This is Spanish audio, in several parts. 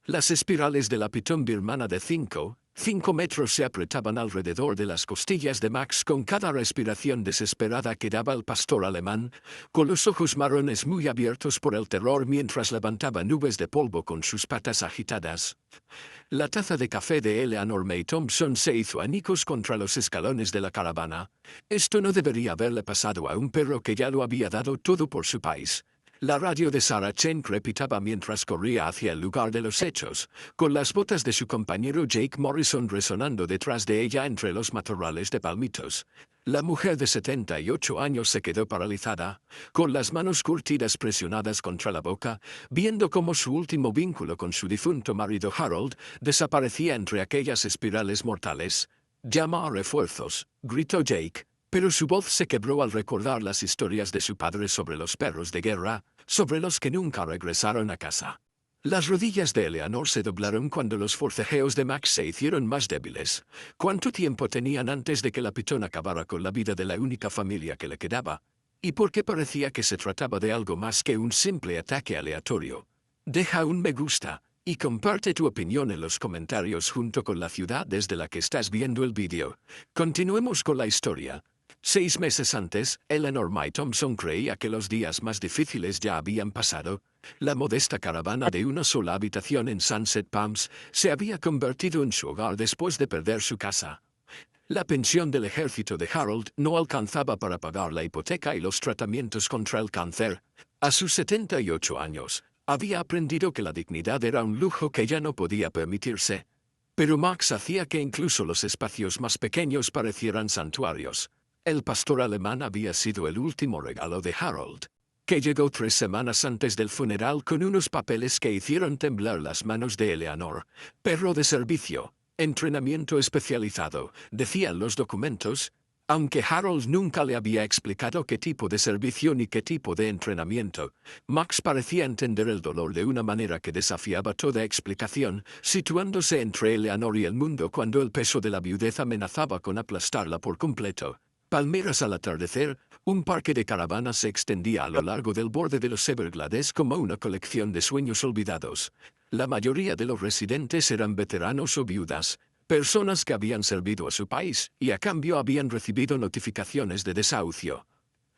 Las espirales de la pitón birmana de 5 metros se apretaban alrededor de las costillas de Max con cada respiración desesperada que daba el pastor alemán, con los ojos marrones muy abiertos por el terror mientras levantaba nubes de polvo con sus patas agitadas. La taza de café de Eleanor May Thompson se hizo añicos contra los escalones de la caravana. Esto no debería haberle pasado a un perro que ya lo había dado todo por su país. La radio de Sarah Chen crepitaba mientras corría hacia el lugar de los hechos, con las botas de su compañero Jake Morrison resonando detrás de ella entre los matorrales de palmitos. La mujer de 78 años se quedó paralizada, con las manos curtidas presionadas contra la boca, viendo cómo su último vínculo con su difunto marido Harold desaparecía entre aquellas espirales mortales. «Llama a refuerzos», gritó Jake, pero su voz se quebró al recordar las historias de su padre sobre los perros de guerra, sobre los que nunca regresaron a casa. Las rodillas de Eleanor se doblaron cuando los forcejeos de Max se hicieron más débiles. ¿Cuánto tiempo tenían antes de que la pitón acabara con la vida de la única familia que le quedaba? ¿Y por qué parecía que se trataba de algo más que un simple ataque aleatorio? Deja un me gusta y comparte tu opinión en los comentarios junto con la ciudad desde la que estás viendo el vídeo. Continuemos con la historia. 6 meses antes, Eleanor May Thompson creía que los días más difíciles ya habían pasado. La modesta caravana de una sola habitación en Sunset Palms se había convertido en su hogar después de perder su casa. La pensión del ejército de Harold no alcanzaba para pagar la hipoteca y los tratamientos contra el cáncer. A sus 78 años, había aprendido que la dignidad era un lujo que ya no podía permitirse. Pero Max hacía que incluso los espacios más pequeños parecieran santuarios. El pastor alemán había sido el último regalo de Harold, que llegó 3 semanas antes del funeral con unos papeles que hicieron temblar las manos de Eleanor. Perro de servicio, entrenamiento especializado, decían los documentos, aunque Harold nunca le había explicado qué tipo de servicio ni qué tipo de entrenamiento. Max parecía entender el dolor de una manera que desafiaba toda explicación, situándose entre Eleanor y el mundo cuando el peso de la viudez amenazaba con aplastarla por completo. Palmeras al atardecer, un parque de caravanas se extendía a lo largo del borde de los Everglades como una colección de sueños olvidados. La mayoría de los residentes eran veteranos o viudas, personas que habían servido a su país y a cambio habían recibido notificaciones de desahucio.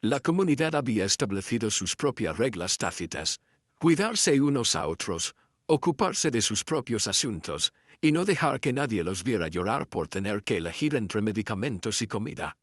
La comunidad había establecido sus propias reglas tácitas: cuidarse unos a otros, ocuparse de sus propios asuntos, y no dejar que nadie los viera llorar por tener que elegir entre medicamentos y comida.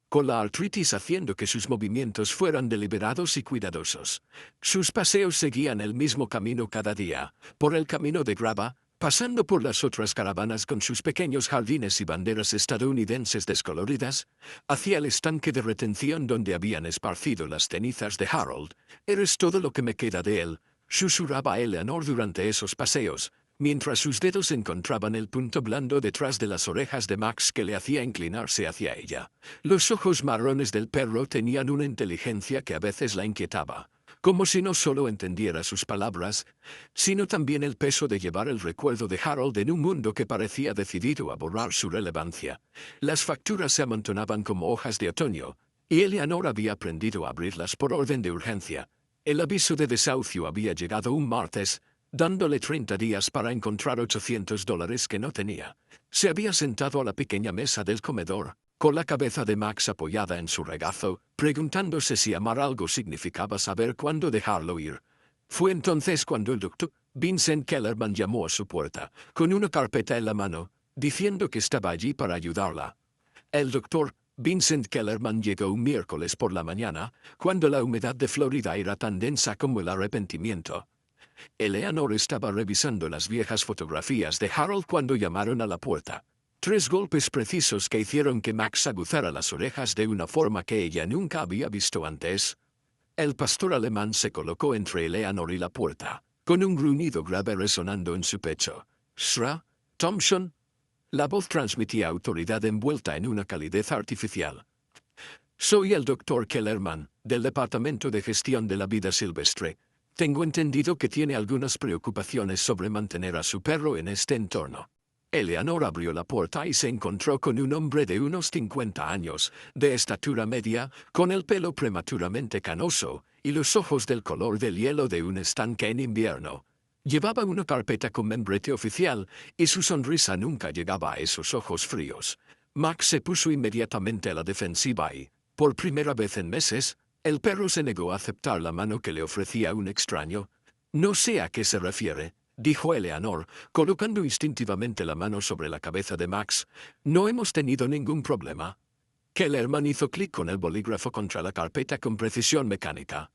Con la artritis haciendo que sus movimientos fueran deliberados y cuidadosos. Sus paseos seguían el mismo camino cada día, por el camino de grava, pasando por las otras caravanas con sus pequeños jardines y banderas estadounidenses descoloridas, hacia el estanque de retención donde habían esparcido las cenizas de Harold. «Eres todo lo que me queda de él», susurraba Eleanor durante esos paseos, mientras sus dedos encontraban el punto blando detrás de las orejas de Max que le hacía inclinarse hacia ella. Los ojos marrones del perro tenían una inteligencia que a veces la inquietaba, como si no solo entendiera sus palabras, sino también el peso de llevar el recuerdo de Harold en un mundo que parecía decidido a borrar su relevancia. Las facturas se amontonaban como hojas de otoño, y Eleanor había aprendido a abrirlas por orden de urgencia. El aviso de desahucio había llegado un martes, dándole 30 días para encontrar $800 que no tenía. Se había sentado a la pequeña mesa del comedor, con la cabeza de Max apoyada en su regazo, preguntándose si amar algo significaba saber cuándo dejarlo ir. Fue entonces cuando el doctor Vincent Kellerman llamó a su puerta, con una carpeta en la mano, diciendo que estaba allí para ayudarla. El doctor Vincent Kellerman llegó un miércoles por la mañana, cuando la humedad de Florida era tan densa como el arrepentimiento. Eleanor estaba revisando las viejas fotografías de Harold cuando llamaron a la puerta. 3 golpes precisos que hicieron que Max aguzara las orejas de una forma que ella nunca había visto antes. El pastor alemán se colocó entre Eleanor y la puerta, con un gruñido grave resonando en su pecho. «Shra, Thompson». La voz transmitía autoridad envuelta en una calidez artificial. «Soy el doctor Kellerman, del Departamento de Gestión de la Vida Silvestre. Tengo entendido que tiene algunas preocupaciones sobre mantener a su perro en este entorno». Eleanor abrió la puerta y se encontró con un hombre de unos 50 años, de estatura media, con el pelo prematuramente canoso, y los ojos del color del hielo de un estanque en invierno. Llevaba una carpeta con membrete oficial, y su sonrisa nunca llegaba a esos ojos fríos. Max se puso inmediatamente a la defensiva y, por primera vez en meses, el perro se negó a aceptar la mano que le ofrecía un extraño. «No sé a qué se refiere», dijo Eleanor, colocando instintivamente la mano sobre la cabeza de Max. «No hemos tenido ningún problema». Kellerman hizo clic con el bolígrafo contra la carpeta con precisión mecánica.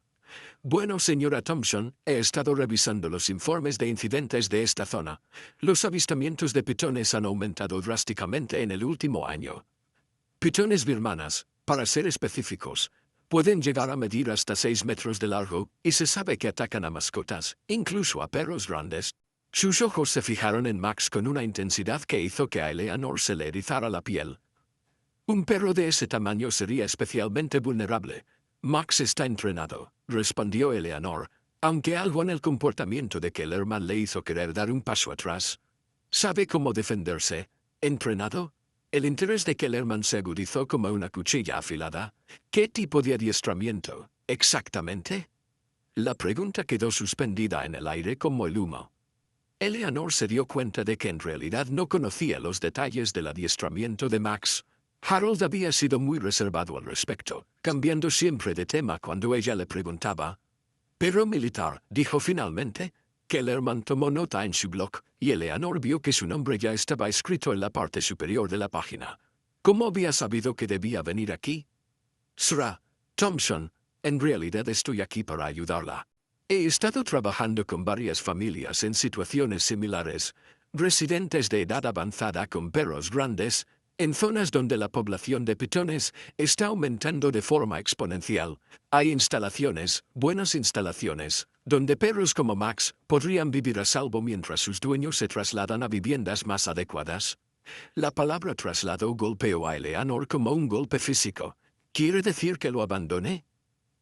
«Bueno, señora Thompson, he estado revisando los informes de incidentes de esta zona. Los avistamientos de pitones han aumentado drásticamente en el último año. Pitones birmanas, para ser específicos, pueden llegar a medir hasta 6 metros de largo, y se sabe que atacan a mascotas, incluso a perros grandes». Sus ojos se fijaron en Max con una intensidad que hizo que a Eleanor se le erizara la piel. «Un perro de ese tamaño sería especialmente vulnerable. Max está entrenado», respondió Eleanor, aunque algo en el comportamiento de Kellerman le hizo querer dar un paso atrás. «¿Sabe cómo defenderse? ¿Entrenado?» El interés de Kellerman se agudizó como una cuchilla afilada. «¿Qué tipo de adiestramiento, exactamente?» La pregunta quedó suspendida en el aire como el humo. Eleanor se dio cuenta de que en realidad no conocía los detalles del adiestramiento de Max. Harold había sido muy reservado al respecto, cambiando siempre de tema cuando ella le preguntaba. «Pero militar», dijo finalmente. Kellerman tomó nota en su blog, y Eleanor vio que su nombre ya estaba escrito en la parte superior de la página. «¿Cómo había sabido que debía venir aquí?» «Sra. Thompson, en realidad estoy aquí para ayudarla. He estado trabajando con varias familias en situaciones similares, residentes de edad avanzada con perros grandes, en zonas donde la población de pitones está aumentando de forma exponencial. Hay instalaciones, buenas instalaciones, donde perros como Max podrían vivir a salvo mientras sus dueños se trasladan a viviendas más adecuadas». La palabra traslado golpeó a Eleanor como un golpe físico. «¿Quiere decir que lo abandone?»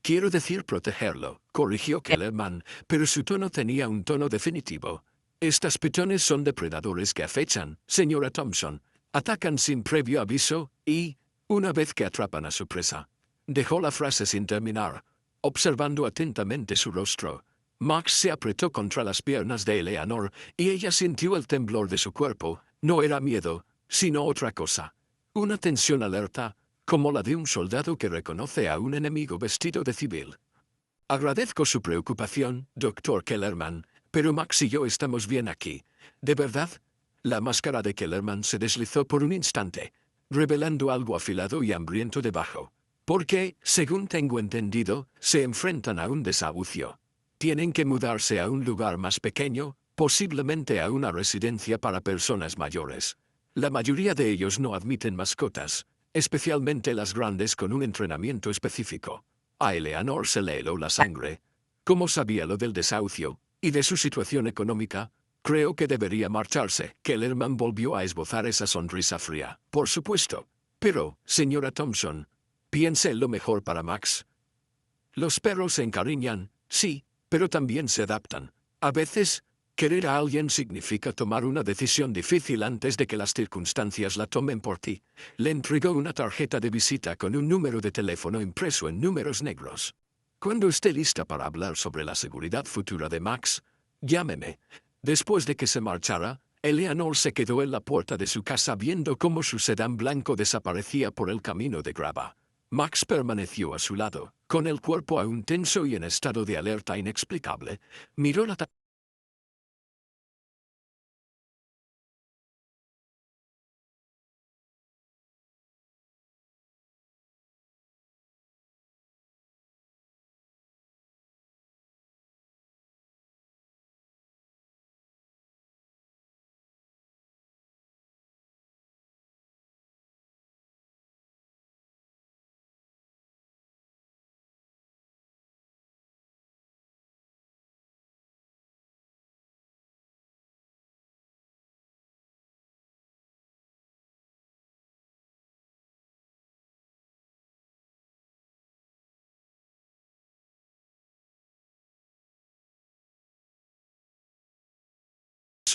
«Quiero decir protegerlo», corrigió Kellerman, pero su tono tenía un tono definitivo. «Estas pitones son depredadores que acechan, señora Thompson. Atacan sin previo aviso y, una vez que atrapan a su presa». Dejó la frase sin terminar, observando atentamente su rostro. Max se apretó contra las piernas de Eleanor y ella sintió el temblor de su cuerpo. No era miedo, sino otra cosa. Una tensión alerta, como la de un soldado que reconoce a un enemigo vestido de civil. «Agradezco su preocupación, Dr. Kellerman, pero Max y yo estamos bien aquí. ¿De verdad?» La máscara de Kellerman se deslizó por un instante, revelando algo afilado y hambriento debajo. «Porque, según tengo entendido, se enfrentan a un desahucio. Tienen que mudarse a un lugar más pequeño, posiblemente a una residencia para personas mayores. La mayoría de ellos no admiten mascotas, especialmente las grandes con un entrenamiento específico». A Eleanor se le heló la sangre. ¿Cómo sabía lo del desahucio y de su situación económica? «Creo que debería marcharse». Kellerman volvió a esbozar esa sonrisa fría. «Por supuesto. Pero, señora Thompson, piense en lo mejor para Max. Los perros se encariñan, sí, pero también se adaptan. A veces, querer a alguien significa tomar una decisión difícil antes de que las circunstancias la tomen por ti». Le entregó una tarjeta de visita con un número de teléfono impreso en números negros. «Cuando esté lista para hablar sobre la seguridad futura de Max, llámeme». Después de que se marchara, Eleanor se quedó en la puerta de su casa viendo cómo su sedán blanco desaparecía por el camino de grava. Max permaneció a su lado, con el cuerpo aún tenso y en estado de alerta inexplicable. Miró la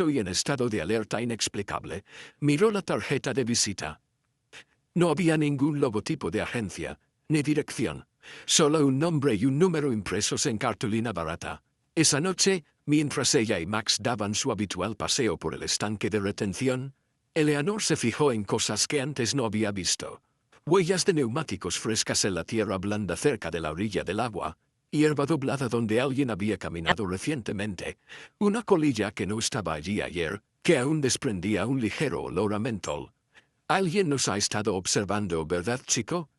y en estado de alerta inexplicable, miró la tarjeta de visita. No había ningún logotipo de agencia, ni dirección, Solo un nombre y un número impresos en cartulina barata. Esa noche, mientras ella y Max daban su habitual paseo por el estanque de retención, Eleanor se fijó en cosas que antes no había visto. Huellas de neumáticos frescas en la tierra blanda cerca de la orilla del agua, hierba doblada donde alguien había caminado recientemente, una colilla que no estaba allí ayer, que aún desprendía un ligero olor a mentol. Alguien nos ha estado observando, ¿verdad, chico?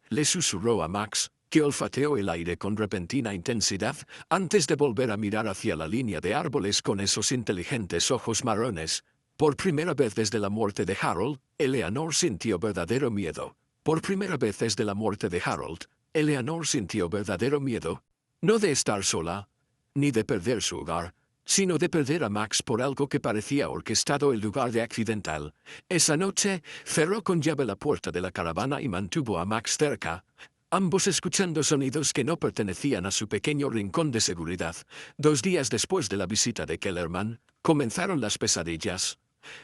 Le susurró a Max, que olfateó el aire con repentina intensidad, antes de volver a mirar hacia la línea de árboles con esos inteligentes ojos marrones. Por primera vez desde la muerte de Harold, Eleanor sintió verdadero miedo. Por primera vez desde la muerte de Harold, Eleanor sintió verdadero miedo. No de estar sola, ni de perder su hogar, sino de perder a Max por algo que parecía orquestado en lugar de accidental. Esa noche, cerró con llave la puerta de la caravana y mantuvo a Max cerca, ambos escuchando sonidos que no pertenecían a su pequeño rincón de seguridad. 2 días después de la visita de Kellerman, comenzaron las pesadillas.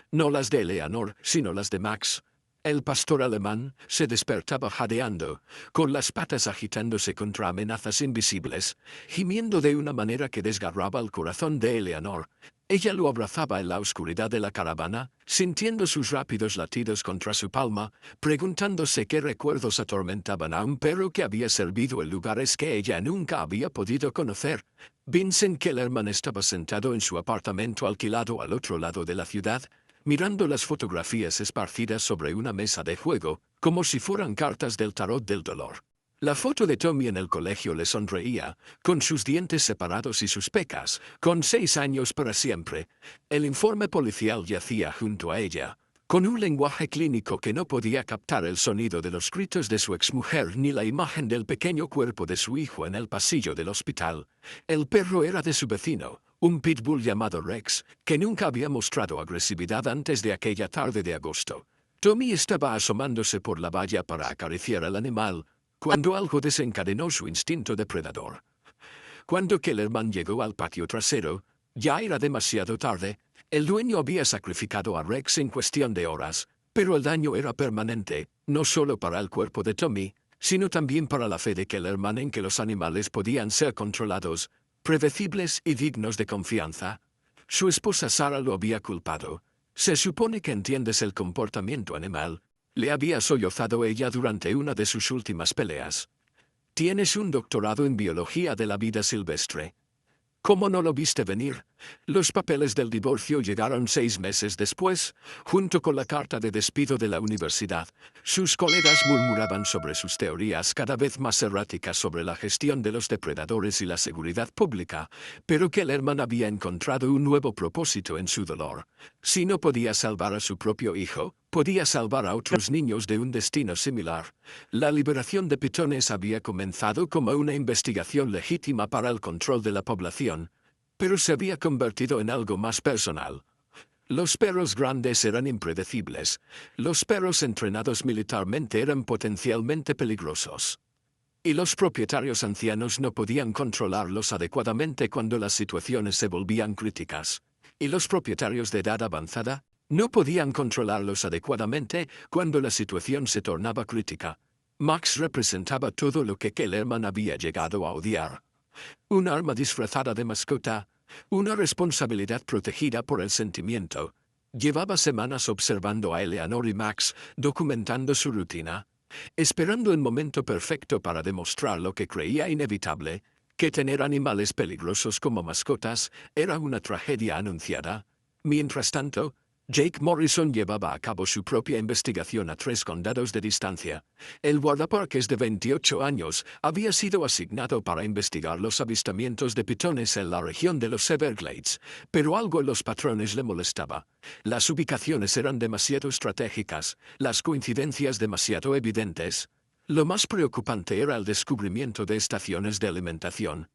No las de Eleanor, sino las de Max. El pastor alemán se despertaba jadeando, con las patas agitándose contra amenazas invisibles, gimiendo de una manera que desgarraba el corazón de Eleanor. Ella lo abrazaba en la oscuridad de la caravana, sintiendo sus rápidos latidos contra su palma, preguntándose qué recuerdos atormentaban a un perro que había servido en lugares que ella nunca había podido conocer. Vincent Kellerman estaba sentado en su apartamento alquilado al otro lado de la ciudad, mirando las fotografías esparcidas sobre una mesa de juego, como si fueran cartas del tarot del dolor. La foto de Tommy en el colegio le sonreía, con sus dientes separados y sus pecas, con 6 años para siempre. El informe policial yacía junto a ella, con un lenguaje clínico que no podía captar el sonido de los gritos de su exmujer ni la imagen del pequeño cuerpo de su hijo en el pasillo del hospital. El perro era de su vecino, un pitbull llamado Rex, que nunca había mostrado agresividad antes de aquella tarde de agosto. Tommy estaba asomándose por la valla para acariciar al animal, cuando algo desencadenó su instinto depredador. Cuando Kellerman llegó al patio trasero, ya era demasiado tarde. El dueño había sacrificado a Rex en cuestión de horas, pero el daño era permanente, no solo para el cuerpo de Tommy, sino también para la fe de Kellerman en que los animales podían ser controlados, predecibles y dignos de confianza. Su esposa Sarah lo había culpado. Se supone que entiendes el comportamiento animal. Le había sollozado ella durante una de sus últimas peleas. Tienes un doctorado en biología de la vida silvestre. ¿Cómo no lo viste venir? Los papeles del divorcio llegaron 6 meses después, junto con la carta de despido de la universidad. Sus colegas murmuraban sobre sus teorías cada vez más erráticas sobre la gestión de los depredadores y la seguridad pública, pero Kellerman había encontrado un nuevo propósito en su dolor. Si no podía salvar a su propio hijo, podía salvar a otros niños de un destino similar. La liberación de pitones había comenzado como una investigación legítima para el control de la población, pero se había convertido en algo más personal. Los perros grandes eran impredecibles. Los perros entrenados militarmente eran potencialmente peligrosos. Y los propietarios ancianos no podían controlarlos adecuadamente cuando las situaciones se volvían críticas. Y los propietarios de edad avanzada no podían controlarlos adecuadamente cuando la situación se tornaba crítica. Max representaba todo lo que Kellerman había llegado a odiar. Un arma disfrazada de mascota, una responsabilidad protegida por el sentimiento. Llevaba semanas observando a Eleanor y Max, documentando su rutina, esperando el momento perfecto para demostrar lo que creía inevitable, que tener animales peligrosos como mascotas era una tragedia anunciada. Mientras tanto, Jake Morrison llevaba a cabo su propia investigación a 3 condados de distancia. El guardaparques de 28 años había sido asignado para investigar los avistamientos de pitones en la región de los Everglades, pero algo en los patrones le molestaba. Las ubicaciones eran demasiado estratégicas, las coincidencias demasiado evidentes. Lo más preocupante era el descubrimiento de estaciones de alimentación.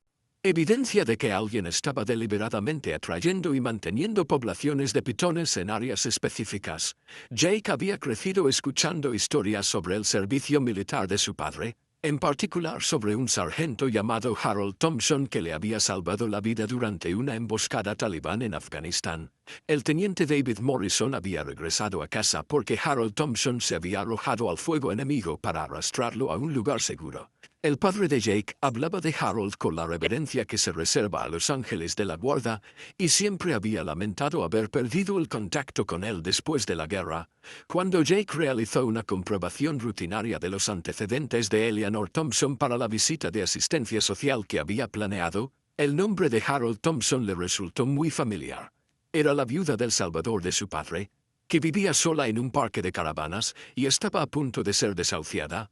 Evidencia de que alguien estaba deliberadamente atrayendo y manteniendo poblaciones de pitones en áreas específicas. Jake había crecido escuchando historias sobre el servicio militar de su padre, en particular sobre un sargento llamado Harold Thompson que le había salvado la vida durante una emboscada talibán en Afganistán. El teniente David Morrison había regresado a casa porque Harold Thompson se había arrojado al fuego enemigo para arrastrarlo a un lugar seguro. El padre de Jake hablaba de Harold con la reverencia que se reserva a los ángeles de la guarda, y siempre había lamentado haber perdido el contacto con él después de la guerra. Cuando Jake realizó una comprobación rutinaria de los antecedentes de Eleanor Thompson para la visita de asistencia social que había planeado, el nombre de Harold Thompson le resultó muy familiar. Era la viuda del salvador de su padre, que vivía sola en un parque de caravanas y estaba a punto de ser desahuciada.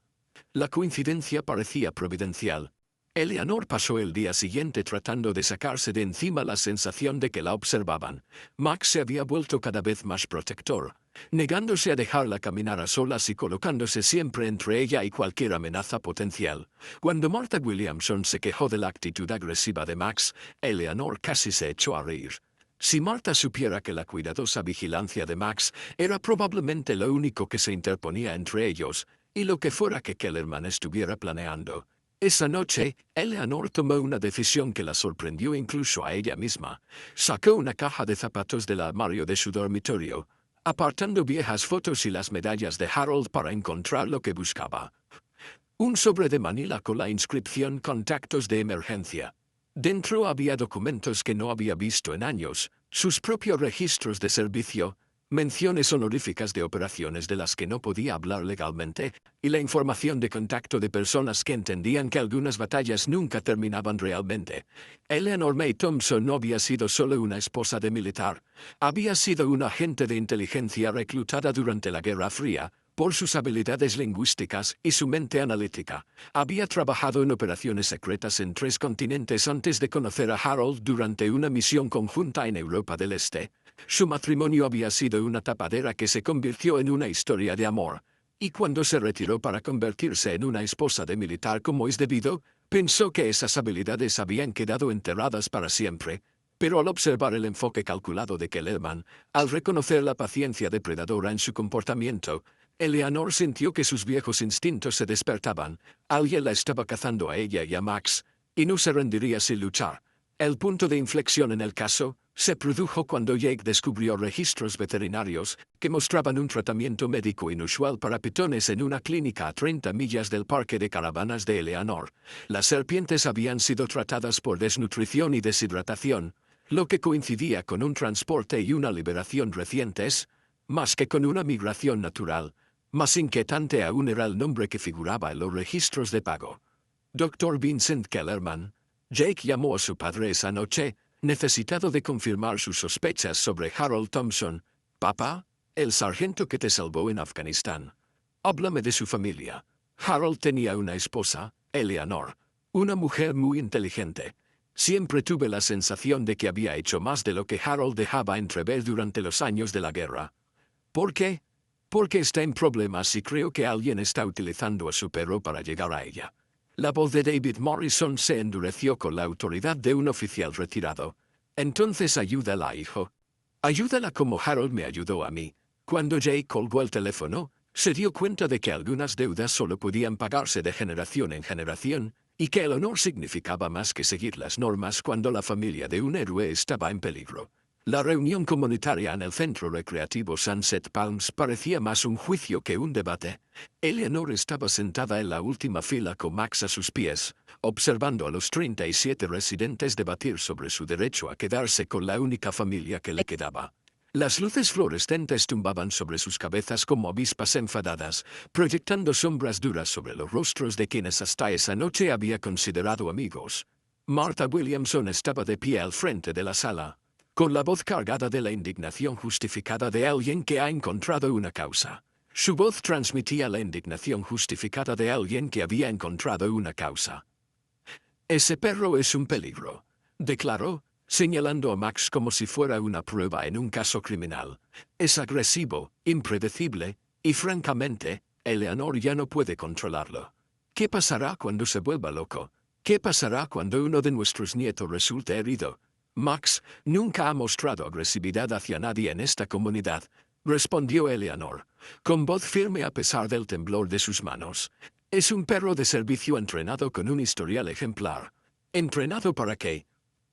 La coincidencia parecía providencial. Eleanor pasó el día siguiente tratando de sacarse de encima la sensación de que la observaban. Max se había vuelto cada vez más protector, negándose a dejarla caminar a solas y colocándose siempre entre ella y cualquier amenaza potencial. Cuando Martha Williamson se quejó de la actitud agresiva de Max, Eleanor casi se echó a reír. Si Martha supiera que la cuidadosa vigilancia de Max era probablemente lo único que se interponía entre ellos, y lo que fuera que Kellerman estuviera planeando. Esa noche, Eleanor tomó una decisión que la sorprendió incluso a ella misma. Sacó una caja de zapatos del armario de su dormitorio, apartando viejas fotos y las medallas de Harold para encontrar lo que buscaba. Un sobre de Manila con la inscripción "Contactos de emergencia". Dentro había documentos que no había visto en años, sus propios registros de servicio, menciones honoríficas de operaciones de las que no podía hablar legalmente, y la información de contacto de personas que entendían que algunas batallas nunca terminaban realmente. Eleanor May Thompson no había sido solo una esposa de militar, había sido una agente de inteligencia reclutada durante la Guerra Fría. Por sus habilidades lingüísticas y su mente analítica, había trabajado en operaciones secretas en 3 continentes antes de conocer a Harold durante una misión conjunta en Europa del Este. Su matrimonio había sido una tapadera que se convirtió en una historia de amor, y cuando se retiró para convertirse en una esposa de militar como es debido, pensó que esas habilidades habían quedado enterradas para siempre. Pero al observar el enfoque calculado de Kellerman, al reconocer la paciencia depredadora en su comportamiento, Eleanor sintió que sus viejos instintos se despertaban. Alguien la estaba cazando a ella y a Max, y no se rendiría sin luchar. El punto de inflexión en el caso se produjo cuando Jake descubrió registros veterinarios que mostraban un tratamiento médico inusual para pitones en una clínica a 30 millas del parque de caravanas de Eleanor. Las serpientes habían sido tratadas por desnutrición y deshidratación, lo que coincidía con un transporte y una liberación recientes, más que con una migración natural. Más inquietante aún era el nombre que figuraba en los registros de pago. Dr. Vincent Kellerman. Jake llamó a su padre esa noche, necesitado de confirmar sus sospechas sobre Harold Thompson. «Papá, el sargento que te salvó en Afganistán. Háblame de su familia». Harold tenía una esposa, Eleanor, una mujer muy inteligente. Siempre tuve la sensación de que había hecho más de lo que Harold dejaba entrever durante los años de la guerra. ¿Por qué? Porque está en problemas y creo que alguien está utilizando a su perro para llegar a ella. La voz de David Morrison se endureció con la autoridad de un oficial retirado. Entonces ayúdala, hijo. Ayúdala como Harold me ayudó a mí. Cuando Jake colgó el teléfono, se dio cuenta de que algunas deudas solo podían pagarse de generación en generación, y que el honor significaba más que seguir las normas cuando la familia de un héroe estaba en peligro. La reunión comunitaria en el centro recreativo Sunset Palms parecía más un juicio que un debate. Eleanor estaba sentada en la última fila con Max a sus pies, observando a los 37 residentes debatir sobre su derecho a quedarse con la única familia que le quedaba. Las luces fluorescentes tumbaban sobre sus cabezas como avispas enfadadas, proyectando sombras duras sobre los rostros de quienes hasta esa noche había considerado amigos. Martha Williamson estaba de pie al frente de la sala, con la voz cargada de la indignación justificada de alguien que ha encontrado una causa. Su voz transmitía la indignación justificada de alguien que había encontrado una causa. «Ese perro es un peligro», declaró, señalando a Max como si fuera una prueba en un caso criminal. «Es agresivo, impredecible, y francamente, Eleanor ya no puede controlarlo. ¿Qué pasará cuando se vuelva loco? ¿Qué pasará cuando uno de nuestros nietos resulte herido?» «Max nunca ha mostrado agresividad hacia nadie en esta comunidad», respondió Eleanor, con voz firme a pesar del temblor de sus manos. «Es un perro de servicio entrenado con un historial ejemplar». «¿Entrenado para qué?»,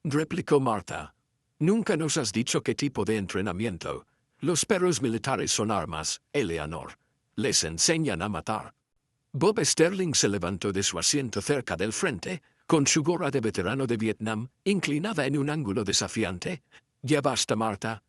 replicó Martha. «Nunca nos has dicho qué tipo de entrenamiento. Los perros militares son armas, Eleanor. Les enseñan a matar». Bob Sterling se levantó de su asiento cerca del frente, con su gorra de veterano de Vietnam, inclinada en un ángulo desafiante. Ya basta, Marta.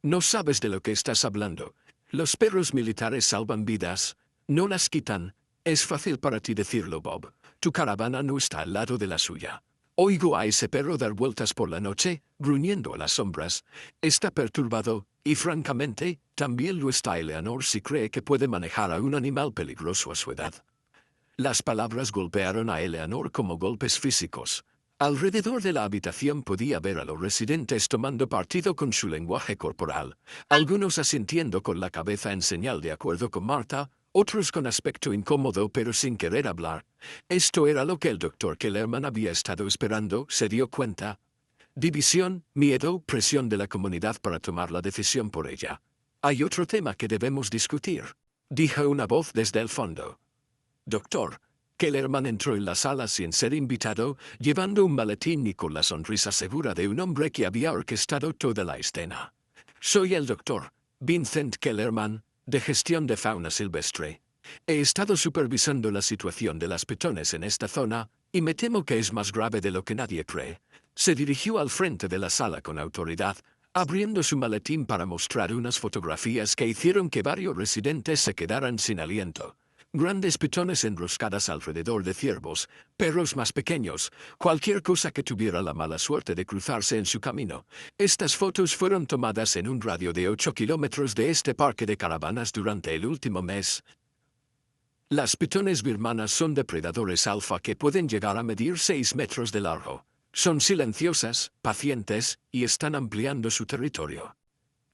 No sabes de lo que estás hablando. Los perros militares salvan vidas, no las quitan. Es fácil para ti decirlo, Bob. Tu caravana no está al lado de la suya. Oigo a ese perro dar vueltas por la noche, gruñendo a las sombras. Está perturbado, y francamente, también lo está Eleanor si cree que puede manejar a un animal peligroso a su edad. Las palabras golpearon a Eleanor como golpes físicos. Alrededor de la habitación podía ver a los residentes tomando partido con su lenguaje corporal, algunos asintiendo con la cabeza en señal de acuerdo con Marta, otros con aspecto incómodo pero sin querer hablar. Esto era lo que el doctor Kellerman había estado esperando, se dio cuenta. División, miedo, presión de la comunidad para tomar la decisión por ella. Hay otro tema que debemos discutir, dijo una voz desde el fondo. Doctor. Kellerman entró en la sala sin ser invitado, llevando un maletín y con la sonrisa segura de un hombre que había orquestado toda la escena. Soy el doctor Vincent Kellerman, de gestión de fauna silvestre. He estado supervisando la situación de las pitones en esta zona, y me temo que es más grave de lo que nadie cree. Se dirigió al frente de la sala con autoridad, abriendo su maletín para mostrar unas fotografías que hicieron que varios residentes se quedaran sin aliento. Grandes pitones enroscadas alrededor de ciervos, perros más pequeños, cualquier cosa que tuviera la mala suerte de cruzarse en su camino. Estas fotos fueron tomadas en un radio de 8 kilómetros de este parque de caravanas durante el último mes. Las pitones birmanas son depredadores alfa que pueden llegar a medir 6 metros de largo. Son silenciosas, pacientes, y están ampliando su territorio.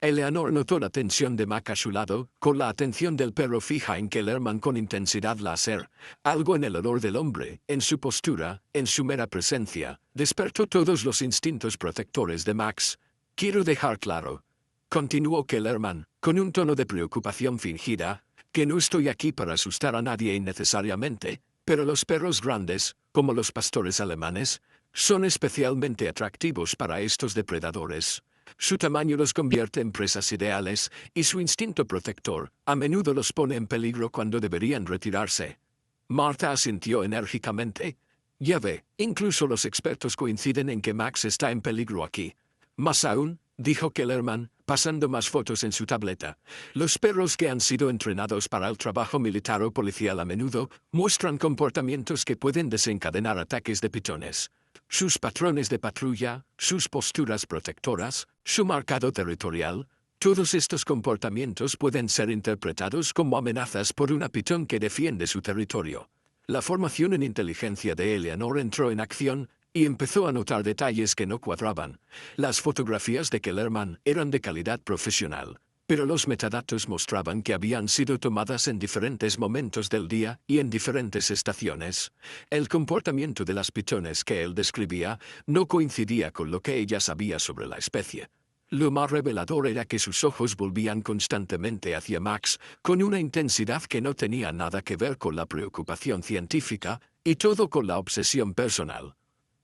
Eleanor notó la tensión de Mac a su lado, con la atención del perro fija en Kellerman con intensidad láser. Algo en el olor del hombre, en su postura, en su mera presencia, despertó todos los instintos protectores de Max. Quiero dejar claro, continuó Kellerman, con un tono de preocupación fingida, que no estoy aquí para asustar a nadie innecesariamente, pero los perros grandes, como los pastores alemanes, son especialmente atractivos para estos depredadores. Su tamaño los convierte en presas ideales, y su instinto protector a menudo los pone en peligro cuando deberían retirarse. Marta asintió enérgicamente. Ya ve, incluso los expertos coinciden en que Max está en peligro aquí. Más aún, dijo Kellerman, pasando más fotos en su tableta, los perros que han sido entrenados para el trabajo militar o policial a menudo muestran comportamientos que pueden desencadenar ataques de pitones. Sus patrones de patrulla, sus posturas protectoras, su marcado territorial, todos estos comportamientos pueden ser interpretados como amenazas por una pitón que defiende su territorio. La formación en inteligencia de Eleanor entró en acción y empezó a notar detalles que no cuadraban. Las fotografías de Kellerman eran de calidad profesional, pero los metadatos mostraban que habían sido tomadas en diferentes momentos del día y en diferentes estaciones. El comportamiento de las pitones que él describía no coincidía con lo que ella sabía sobre la especie. Lo más revelador era que sus ojos volvían constantemente hacia Max, con una intensidad que no tenía nada que ver con la preocupación científica, y todo con la obsesión personal.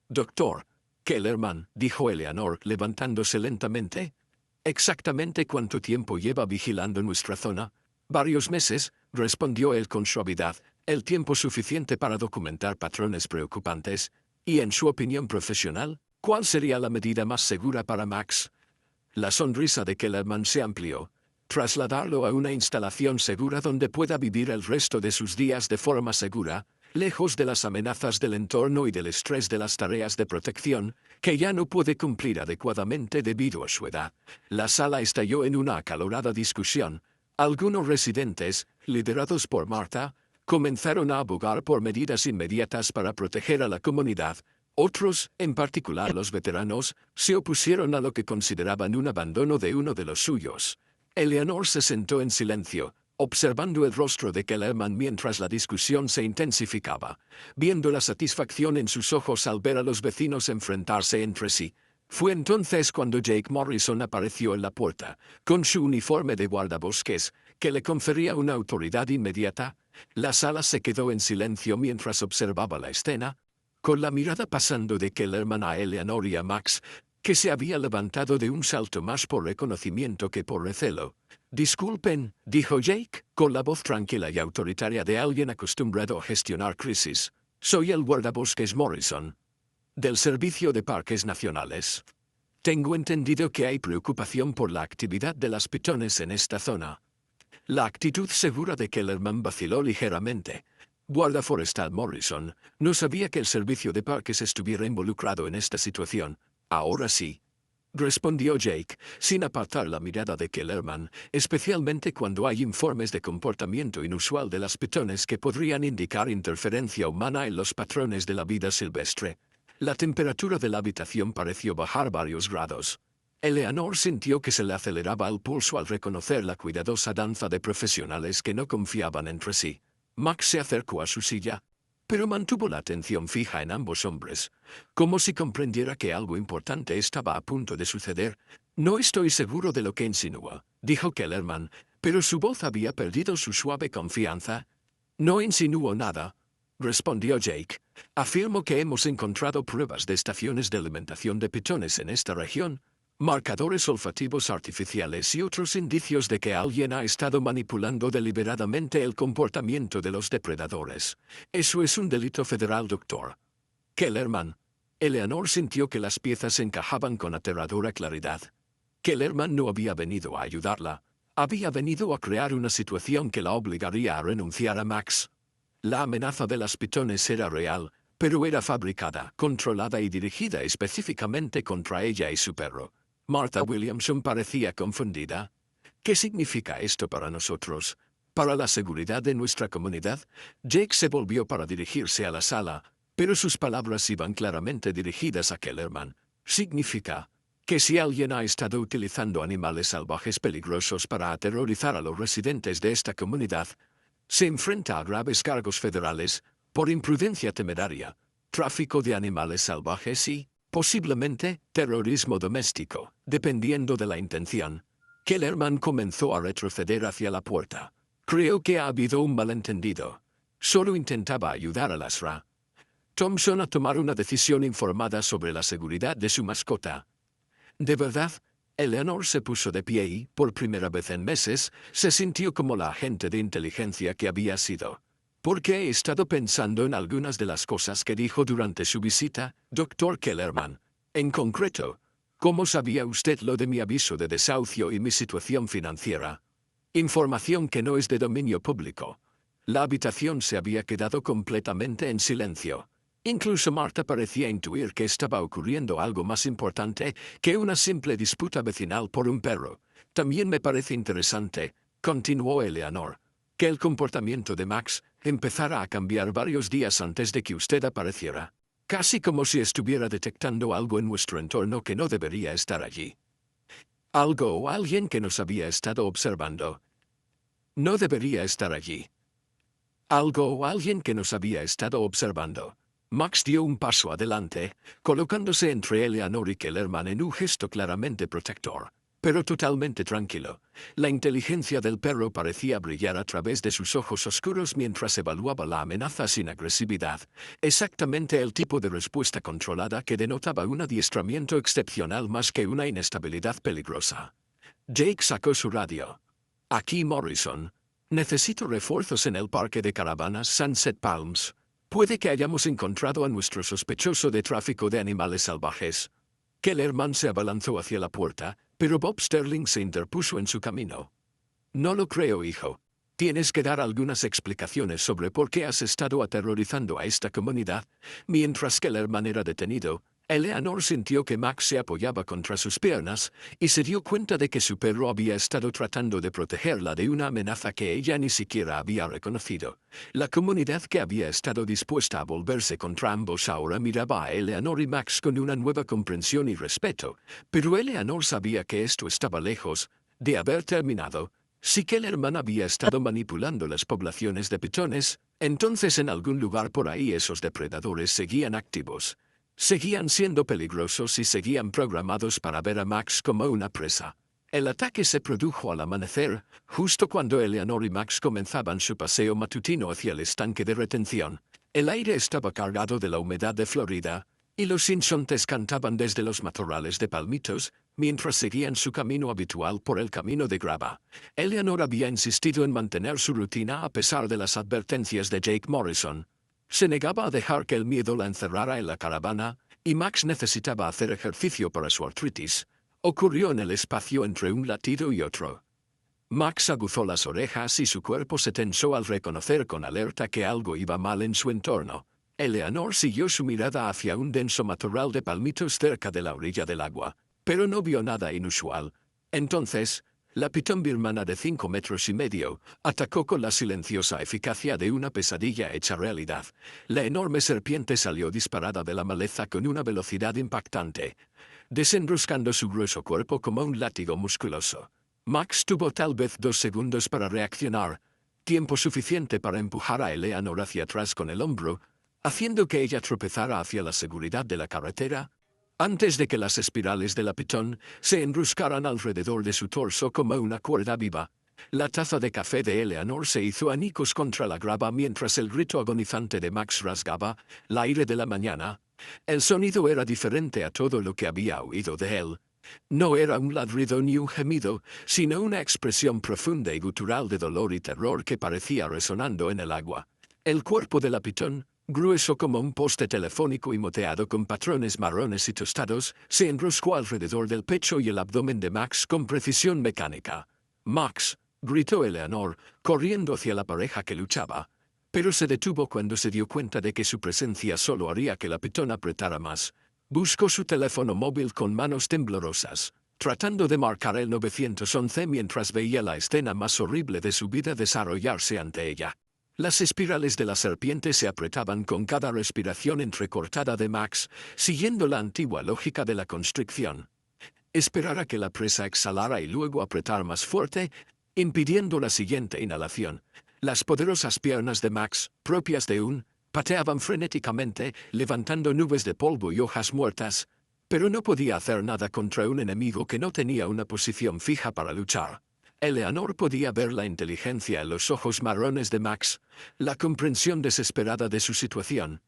Doctor Kellerman, dijo Eleanor, levantándose lentamente. ¿Exactamente cuánto tiempo lleva vigilando nuestra zona? Varios meses, respondió él con suavidad, el tiempo suficiente para documentar patrones preocupantes. ¿Y en su opinión profesional, cuál sería la medida más segura para Max? La sonrisa de Kellerman se amplió. Trasladarlo a una instalación segura donde pueda vivir el resto de sus días de forma segura, lejos de las amenazas del entorno y del estrés de las tareas de protección, que ya no puede cumplir adecuadamente debido a su edad. La sala estalló en una acalorada discusión. Algunos residentes, liderados por Marta, comenzaron a abogar por medidas inmediatas para proteger a la comunidad. Otros, en particular los veteranos, se opusieron a lo que consideraban un abandono de uno de los suyos. Eleanor se sentó en silencio, observando el rostro de Kellerman mientras la discusión se intensificaba, viendo la satisfacción en sus ojos al ver a los vecinos enfrentarse entre sí. Fue entonces cuando Jake Morrison apareció en la puerta, con su uniforme de guardabosques, que le confería una autoridad inmediata. La sala se quedó en silencio mientras observaba la escena, con la mirada pasando de Kellerman a Eleanor y a Max. que se había levantado de un salto más por reconocimiento que por recelo. Disculpen, dijo Jake, con la voz tranquila y autoritaria de alguien acostumbrado a gestionar crisis. Soy el guardabosques Morrison, del Servicio de Parques Nacionales. Tengo entendido que hay preocupación por la actividad de las pitones en esta zona. La actitud segura de Kellerman vaciló ligeramente. Guarda forestal Morrison, no sabía que el servicio de parques estuviera involucrado en esta situación. Ahora sí, respondió Jake, sin apartar la mirada de Kellerman, especialmente cuando hay informes de comportamiento inusual de las pitones que podrían indicar interferencia humana en los patrones de la vida silvestre. La temperatura de la habitación pareció bajar varios grados. Eleanor sintió que se le aceleraba el pulso al reconocer la cuidadosa danza de profesionales que no confiaban entre sí. Max se acercó a su silla, pero mantuvo la atención fija en ambos hombres, como si comprendiera que algo importante estaba a punto de suceder. No estoy seguro de lo que insinúa, dijo Kellerman, pero su voz había perdido su suave confianza. No insinúo nada, respondió Jake. Afirmo que hemos encontrado pruebas de estaciones de alimentación de pitones en esta región, marcadores olfativos artificiales y otros indicios de que alguien ha estado manipulando deliberadamente el comportamiento de los depredadores. Eso es un delito federal, doctor Kellerman. Eleanor sintió que las piezas encajaban con aterradora claridad. Kellerman no había venido a ayudarla. Había venido a crear una situación que la obligaría a renunciar a Max. La amenaza de las pitones era real, pero era fabricada, controlada y dirigida específicamente contra ella y su perro. Martha Williamson parecía confundida. ¿Qué significa esto para nosotros? ¿Para la seguridad de nuestra comunidad? Jake se volvió para dirigirse a la sala, pero sus palabras iban claramente dirigidas a Kellerman. Significa que si alguien ha estado utilizando animales salvajes peligrosos para aterrorizar a los residentes de esta comunidad, se enfrenta a graves cargos federales por imprudencia temeraria, tráfico de animales salvajes y, posiblemente, terrorismo doméstico, dependiendo de la intención. Kellerman comenzó a retroceder hacia la puerta. Creo que ha habido un malentendido. Solo intentaba ayudar a Lasra Thompson a tomar una decisión informada sobre la seguridad de su mascota. ¿De verdad? Eleanor se puso de pie y, por primera vez en meses, se sintió como la agente de inteligencia que había sido. Porque he estado pensando en algunas de las cosas que dijo durante su visita, Dr. Kellerman. En concreto, ¿cómo sabía usted lo de mi aviso de desahucio y mi situación financiera? Información que no es de dominio público. La habitación se había quedado completamente en silencio. Incluso Martha parecía intuir que estaba ocurriendo algo más importante que una simple disputa vecinal por un perro. También me parece interesante, continuó Eleanor, que el comportamiento de Max empezara a cambiar varios días antes de que usted apareciera. Casi como si estuviera detectando algo en nuestro entorno que no debería estar allí. Algo o alguien que nos había estado observando. No debería estar allí. Algo o alguien que nos había estado observando. Max dio un paso adelante, colocándose entre Eleanor y Kellerman en un gesto claramente protector, pero totalmente tranquilo. La inteligencia del perro parecía brillar a través de sus ojos oscuros mientras evaluaba la amenaza sin agresividad, exactamente el tipo de respuesta controlada que denotaba un adiestramiento excepcional más que una inestabilidad peligrosa. Jake sacó su radio. Aquí Morrison. Necesito refuerzos en el parque de caravanas Sunset Palms. Puede que hayamos encontrado a nuestro sospechoso de tráfico de animales salvajes. Kellerman se abalanzó hacia la puerta, pero Bob Sterling se interpuso en su camino. No lo creo, hijo. Tienes que dar algunas explicaciones sobre por qué has estado aterrorizando a esta comunidad. Mientras Kellerman era detenido, Eleanor sintió que Max se apoyaba contra sus piernas y se dio cuenta de que su perro había estado tratando de protegerla de una amenaza que ella ni siquiera había reconocido. La comunidad que había estado dispuesta a volverse contra ambos ahora miraba a Eleanor y Max con una nueva comprensión y respeto, pero Eleanor sabía que esto estaba lejos de haber terminado. Si Kellerman había estado manipulando las poblaciones de pitones, entonces en algún lugar por ahí esos depredadores seguían activos. Seguían siendo peligrosos y seguían programados para ver a Max como una presa. El ataque se produjo al amanecer, justo cuando Eleanor y Max comenzaban su paseo matutino hacia el estanque de retención. El aire estaba cargado de la humedad de Florida, y los insontes cantaban desde los matorrales de palmitos, mientras seguían su camino habitual por el camino de grava. Eleanor había insistido en mantener su rutina a pesar de las advertencias de Jake Morrison. Se negaba a dejar que el miedo la encerrara en la caravana, y Max necesitaba hacer ejercicio para su artritis. Ocurrió en el espacio entre un latido y otro. Max aguzó las orejas y su cuerpo se tensó al reconocer con alerta que algo iba mal en su entorno. Eleanor siguió su mirada hacia un denso matorral de palmitos cerca de la orilla del agua, pero no vio nada inusual. Entonces, la pitón birmana de 5,5 metros atacó con la silenciosa eficacia de una pesadilla hecha realidad. La enorme serpiente salió disparada de la maleza con una velocidad impactante, desenroscando su grueso cuerpo como un látigo musculoso. Max tuvo tal vez 2 segundos para reaccionar, tiempo suficiente para empujar a Eleanor hacia atrás con el hombro, haciendo que ella tropezara hacia la seguridad de la carretera, antes de que las espirales de la pitón se enroscaran alrededor de su torso como una cuerda viva. La taza de café de Eleanor se hizo anicos contra la grava mientras el grito agonizante de Max rasgaba el aire de la mañana. El sonido era diferente a todo lo que había oído de él. No era un ladrido ni un gemido, sino una expresión profunda y gutural de dolor y terror que parecía resonando en el agua. El cuerpo de la pitón, grueso como un poste telefónico y moteado con patrones marrones y tostados, se enroscó alrededor del pecho y el abdomen de Max con precisión mecánica. «Max», gritó Eleanor, corriendo hacia la pareja que luchaba. Pero se detuvo cuando se dio cuenta de que su presencia solo haría que la pitón apretara más. Buscó su teléfono móvil con manos temblorosas, tratando de marcar el 911 mientras veía la escena más horrible de su vida desarrollarse ante ella. Las espirales de la serpiente se apretaban con cada respiración entrecortada de Max, siguiendo la antigua lógica de la constricción. Esperar a que la presa exhalara y luego apretar más fuerte, impidiendo la siguiente inhalación. Las poderosas piernas de Max, propias de un, pateaban frenéticamente, levantando nubes de polvo y hojas muertas, pero no podía hacer nada contra un enemigo que no tenía una posición fija para luchar. Eleanor podía ver la inteligencia en los ojos marrones de Max, la comprensión desesperada de su situación.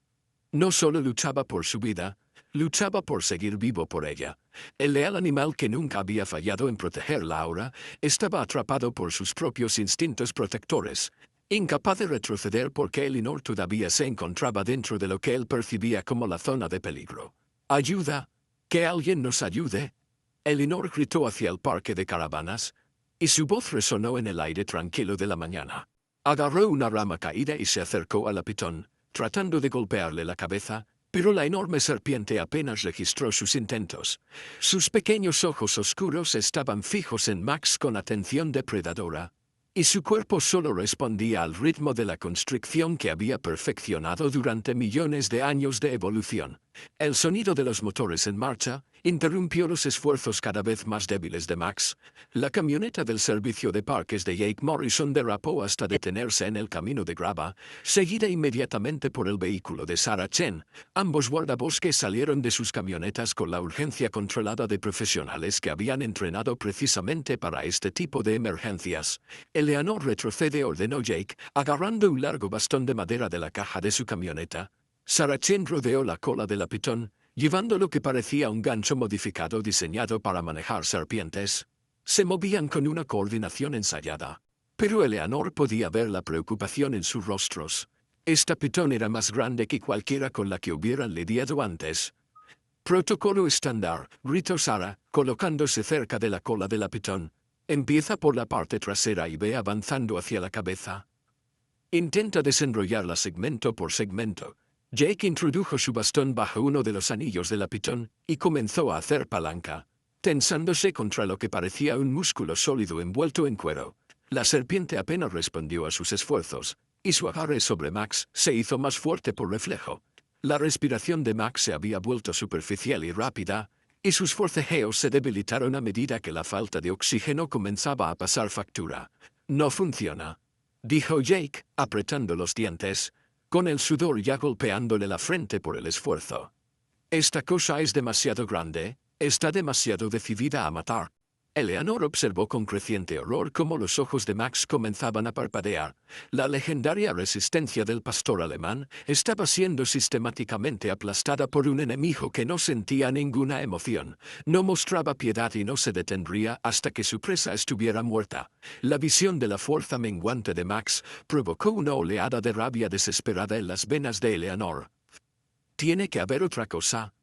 No solo luchaba por su vida, luchaba por seguir vivo por ella. El leal animal que nunca había fallado en protegerla ahora, estaba atrapado por sus propios instintos protectores, incapaz de retroceder porque Eleanor todavía se encontraba dentro de lo que él percibía como la zona de peligro. «¡Ayuda! ¡Que alguien nos ayude!» Eleanor gritó hacia el parque de caravanas, y su voz resonó en el aire tranquilo de la mañana. Agarró una rama caída y se acercó a la pitón, tratando de golpearle la cabeza, pero la enorme serpiente apenas registró sus intentos. Sus pequeños ojos oscuros estaban fijos en Max con atención depredadora, y su cuerpo solo respondía al ritmo de la constricción que había perfeccionado durante millones de años de evolución. El sonido de los motores en marcha interrumpió los esfuerzos cada vez más débiles de Max. La camioneta del servicio de parques de Jake Morrison derrapó hasta detenerse en el camino de grava, seguida inmediatamente por el vehículo de Sarah Chen. Ambos guardabosques salieron de sus camionetas con la urgencia controlada de profesionales que habían entrenado precisamente para este tipo de emergencias. Eleanor retrocede, ordenó Jake, agarrando un largo bastón de madera de la caja de su camioneta. Sarah Chen rodeó la cola de la pitón, llevando lo que parecía un gancho modificado diseñado para manejar serpientes. Se movían con una coordinación ensayada, pero Eleanor podía ver la preocupación en sus rostros. Esta pitón era más grande que cualquiera con la que hubieran lidiado antes. «Protocolo estándar», gritó Sarah, colocándose cerca de la cola de la pitón. «Empieza por la parte trasera y ve avanzando hacia la cabeza. Intenta desenrollarla segmento por segmento». Jake introdujo su bastón bajo uno de los anillos de la pitón y comenzó a hacer palanca, tensándose contra lo que parecía un músculo sólido envuelto en cuero. La serpiente apenas respondió a sus esfuerzos, y su agarre sobre Max se hizo más fuerte por reflejo. La respiración de Max se había vuelto superficial y rápida, y sus forcejeos se debilitaron a medida que la falta de oxígeno comenzaba a pasar factura. «No funciona», dijo Jake, apretando los dientes, con el sudor ya golpeándole la frente por el esfuerzo. «Esta cosa es demasiado grande, está demasiado decidida a matar». Eleanor observó con creciente horror cómo los ojos de Max comenzaban a parpadear. La legendaria resistencia del pastor alemán estaba siendo sistemáticamente aplastada por un enemigo que no sentía ninguna emoción, no mostraba piedad y no se detendría hasta que su presa estuviera muerta. La visión de la fuerza menguante de Max provocó una oleada de rabia desesperada en las venas de Eleanor. «Tiene que haber otra cosa»,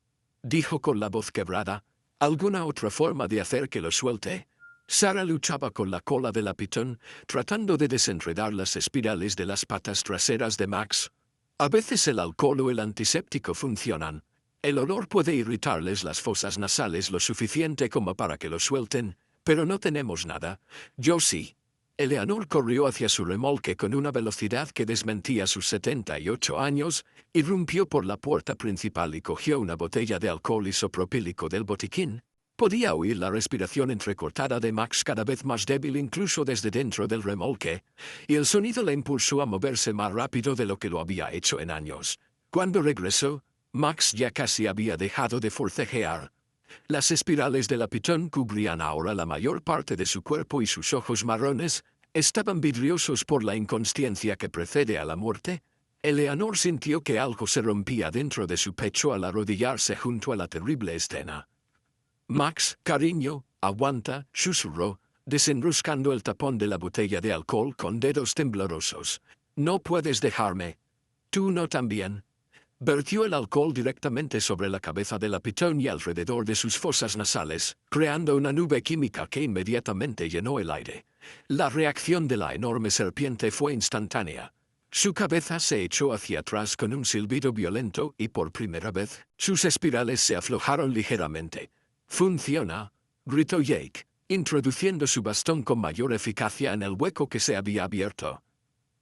dijo con la voz quebrada. ¿Alguna otra forma de hacer que lo suelte? Sara luchaba con la cola de la pitón, tratando de desenredar las espirales de las patas traseras de Max. A veces el alcohol o el antiséptico funcionan. El olor puede irritarles las fosas nasales lo suficiente como para que lo suelten, pero no tenemos nada. Yo sí. Eleanor corrió hacia su remolque con una velocidad que desmentía sus 78 años, irrumpió por la puerta principal y cogió una botella de alcohol isopropílico del botiquín. Podía oír la respiración entrecortada de Max cada vez más débil incluso desde dentro del remolque, y el sonido le impulsó a moverse más rápido de lo que lo había hecho en años. Cuando regresó, Max ya casi había dejado de forcejear. Las espirales de la pitón cubrían ahora la mayor parte de su cuerpo y sus ojos marrones estaban vidriosos por la inconsciencia que precede a la muerte. Eleanor sintió que algo se rompía dentro de su pecho al arrodillarse junto a la terrible escena. «Max, cariño, aguanta», susurró, desenroscando el tapón de la botella de alcohol con dedos temblorosos. «No puedes dejarme. Tú no también». Vertió el alcohol directamente sobre la cabeza de la pitón y alrededor de sus fosas nasales, creando una nube química que inmediatamente llenó el aire. La reacción de la enorme serpiente fue instantánea. Su cabeza se echó hacia atrás con un silbido violento y por primera vez, sus espirales se aflojaron ligeramente. «¡Funciona!», gritó Jake, introduciendo su bastón con mayor eficacia en el hueco que se había abierto.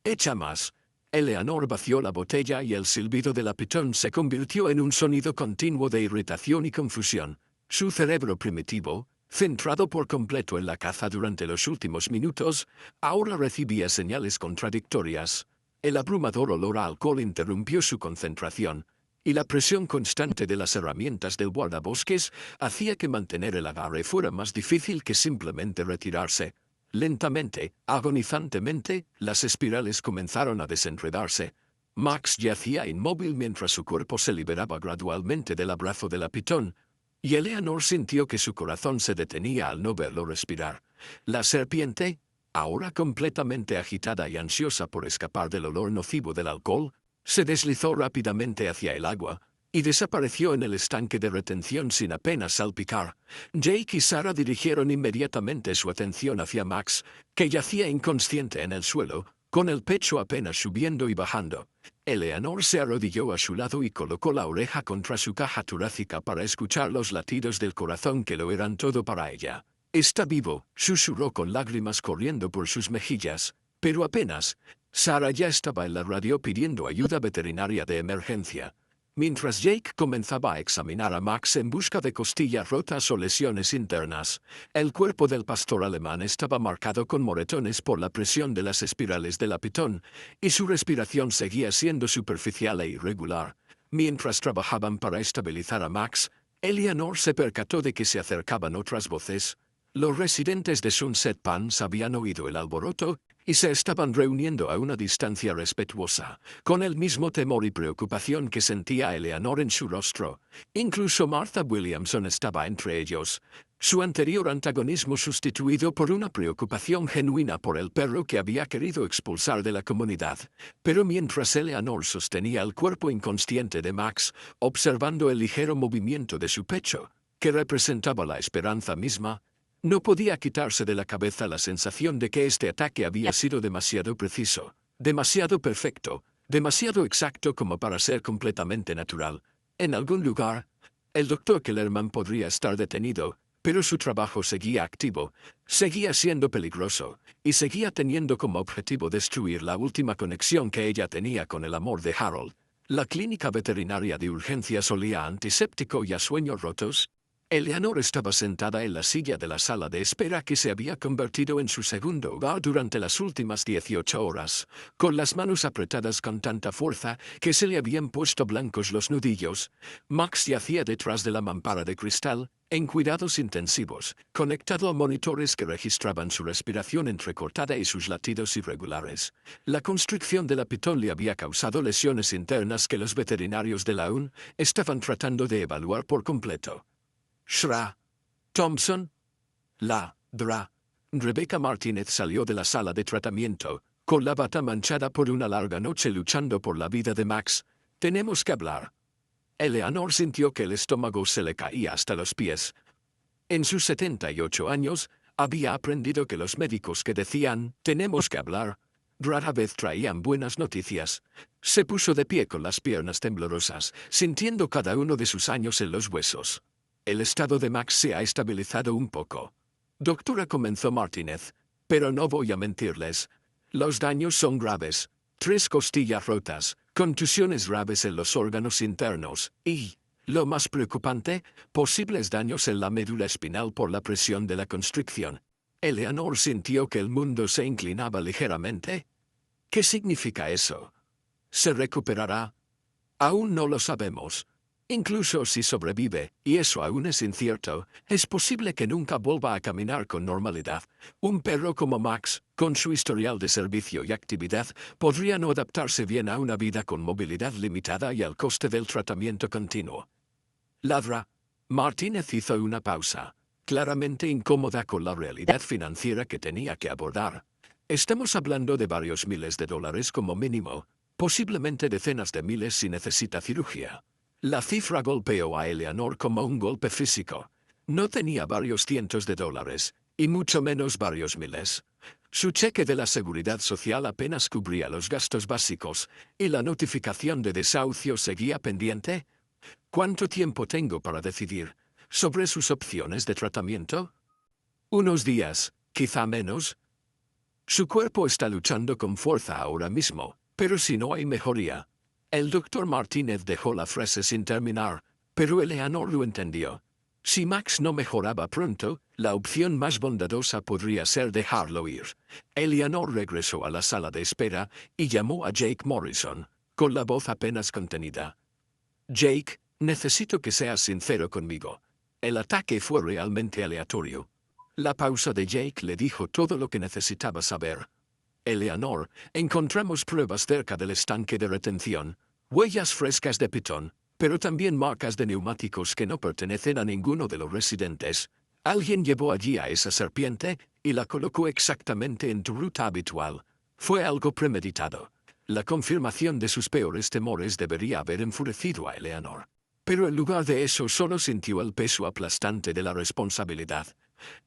«Echa más». Eleanor vació la botella y el silbido de la pitón se convirtió en un sonido continuo de irritación y confusión. Su cerebro primitivo, centrado por completo en la caza durante los últimos minutos, ahora recibía señales contradictorias. El abrumador olor a alcohol interrumpió su concentración, y la presión constante de las herramientas del guardabosques hacía que mantener el agarre fuera más difícil que simplemente retirarse. Lentamente, agonizantemente, las espirales comenzaron a desenredarse. Max yacía inmóvil mientras su cuerpo se liberaba gradualmente del abrazo de la pitón, y Eleanor sintió que su corazón se detenía al no verlo respirar. La serpiente, ahora completamente agitada y ansiosa por escapar del olor nocivo del alcohol, se deslizó rápidamente hacia el agua, y desapareció en el estanque de retención sin apenas salpicar. Jake y Sara dirigieron inmediatamente su atención hacia Max, que yacía inconsciente en el suelo, con el pecho apenas subiendo y bajando. Eleanor se arrodilló a su lado y colocó la oreja contra su caja torácica para escuchar los latidos del corazón que lo eran todo para ella. «Está vivo», susurró con lágrimas corriendo por sus mejillas, pero apenas. Sara ya estaba en la radio pidiendo ayuda veterinaria de emergencia. Mientras Jake comenzaba a examinar a Max en busca de costillas rotas o lesiones internas, el cuerpo del pastor alemán estaba marcado con moretones por la presión de las espirales de la pitón, y su respiración seguía siendo superficial e irregular. Mientras trabajaban para estabilizar a Max, Eleanor se percató de que se acercaban otras voces. Los residentes de Sunset Palms habían oído el alboroto y se estaban reuniendo a una distancia respetuosa, con el mismo temor y preocupación que sentía Eleanor en su rostro. Incluso Martha Williamson estaba entre ellos, su anterior antagonismo sustituido por una preocupación genuina por el perro que había querido expulsar de la comunidad. Pero mientras Eleanor sostenía el cuerpo inconsciente de Max, observando el ligero movimiento de su pecho, que representaba la esperanza misma, no podía quitarse de la cabeza la sensación de que este ataque había sido demasiado preciso, demasiado perfecto, demasiado exacto como para ser completamente natural. En algún lugar, el Dr. Kellerman podría estar detenido, pero su trabajo seguía activo, seguía siendo peligroso, y seguía teniendo como objetivo destruir la última conexión que ella tenía con el amor de Harold. La clínica veterinaria de urgencias olía a antiséptico y a sueños rotos. Eleanor estaba sentada en la silla de la sala de espera que se había convertido en su segundo hogar durante las últimas 18 horas, con las manos apretadas con tanta fuerza que se le habían puesto blancos los nudillos. Max yacía detrás de la mampara de cristal, En cuidados intensivos, conectado a monitores que registraban su respiración entrecortada y sus latidos irregulares. La constricción de la pitón le había causado lesiones internas que los veterinarios de la UN estaban tratando de evaluar por completo. Shra. Thompson. La. Dra. Rebecca Martínez salió de la sala de tratamiento, con la bata manchada por una larga noche luchando por la vida de Max. Tenemos que hablar. Eleanor sintió que el estómago se le caía hasta los pies. En sus 78 años, había aprendido que los médicos que decían, tenemos que hablar, rara vez traían buenas noticias. Se puso de pie con las piernas temblorosas, sintiendo cada uno de sus años en los huesos. El estado de Max se ha estabilizado un poco. Doctora, comenzó Martínez, pero no voy a mentirles. Los daños son graves. 3 costillas rotas, contusiones graves en los órganos internos y, lo más preocupante, posibles daños en la médula espinal por la presión de la constricción. Eleanor sintió que el mundo se inclinaba ligeramente. ¿Qué significa eso? ¿Se recuperará? Aún no lo sabemos. Incluso si sobrevive, y eso aún es incierto, es posible que nunca vuelva a caminar con normalidad. Un perro como Max, con su historial de servicio y actividad, podría no adaptarse bien a una vida con movilidad limitada y al coste del tratamiento continuo. Ladra. Martínez hizo una pausa, claramente incómoda con la realidad financiera que tenía que abordar. Estamos hablando de varios miles de dólares como mínimo, posiblemente decenas de miles si necesita cirugía. La cifra golpeó a Eleanor como un golpe físico. No tenía varios cientos de dólares, y mucho menos varios miles. Su cheque de la Seguridad Social apenas cubría los gastos básicos, y la notificación de desahucio seguía pendiente. ¿Cuánto tiempo tengo para decidir sobre sus opciones de tratamiento? Unos días, quizá menos. Su cuerpo está luchando con fuerza ahora mismo, pero si no hay mejoría. El doctor Martínez dejó la frase sin terminar, pero Eleanor lo entendió. Si Max no mejoraba pronto, la opción más bondadosa podría ser dejarlo ir. Eleanor regresó a la sala de espera y llamó a Jake Morrison, con la voz apenas contenida. Jake, necesito que seas sincero conmigo. El ataque fue realmente aleatorio. La pausa de Jake le dijo todo lo que necesitaba saber. Eleanor, encontramos pruebas cerca del estanque de retención, huellas frescas de pitón, pero también marcas de neumáticos que no pertenecen a ninguno de los residentes. Alguien llevó allí a esa serpiente y la colocó exactamente en tu ruta habitual. Fue algo premeditado. La confirmación de sus peores temores debería haber enfurecido a Eleanor. Pero en lugar de eso solo sintió el peso aplastante de la responsabilidad.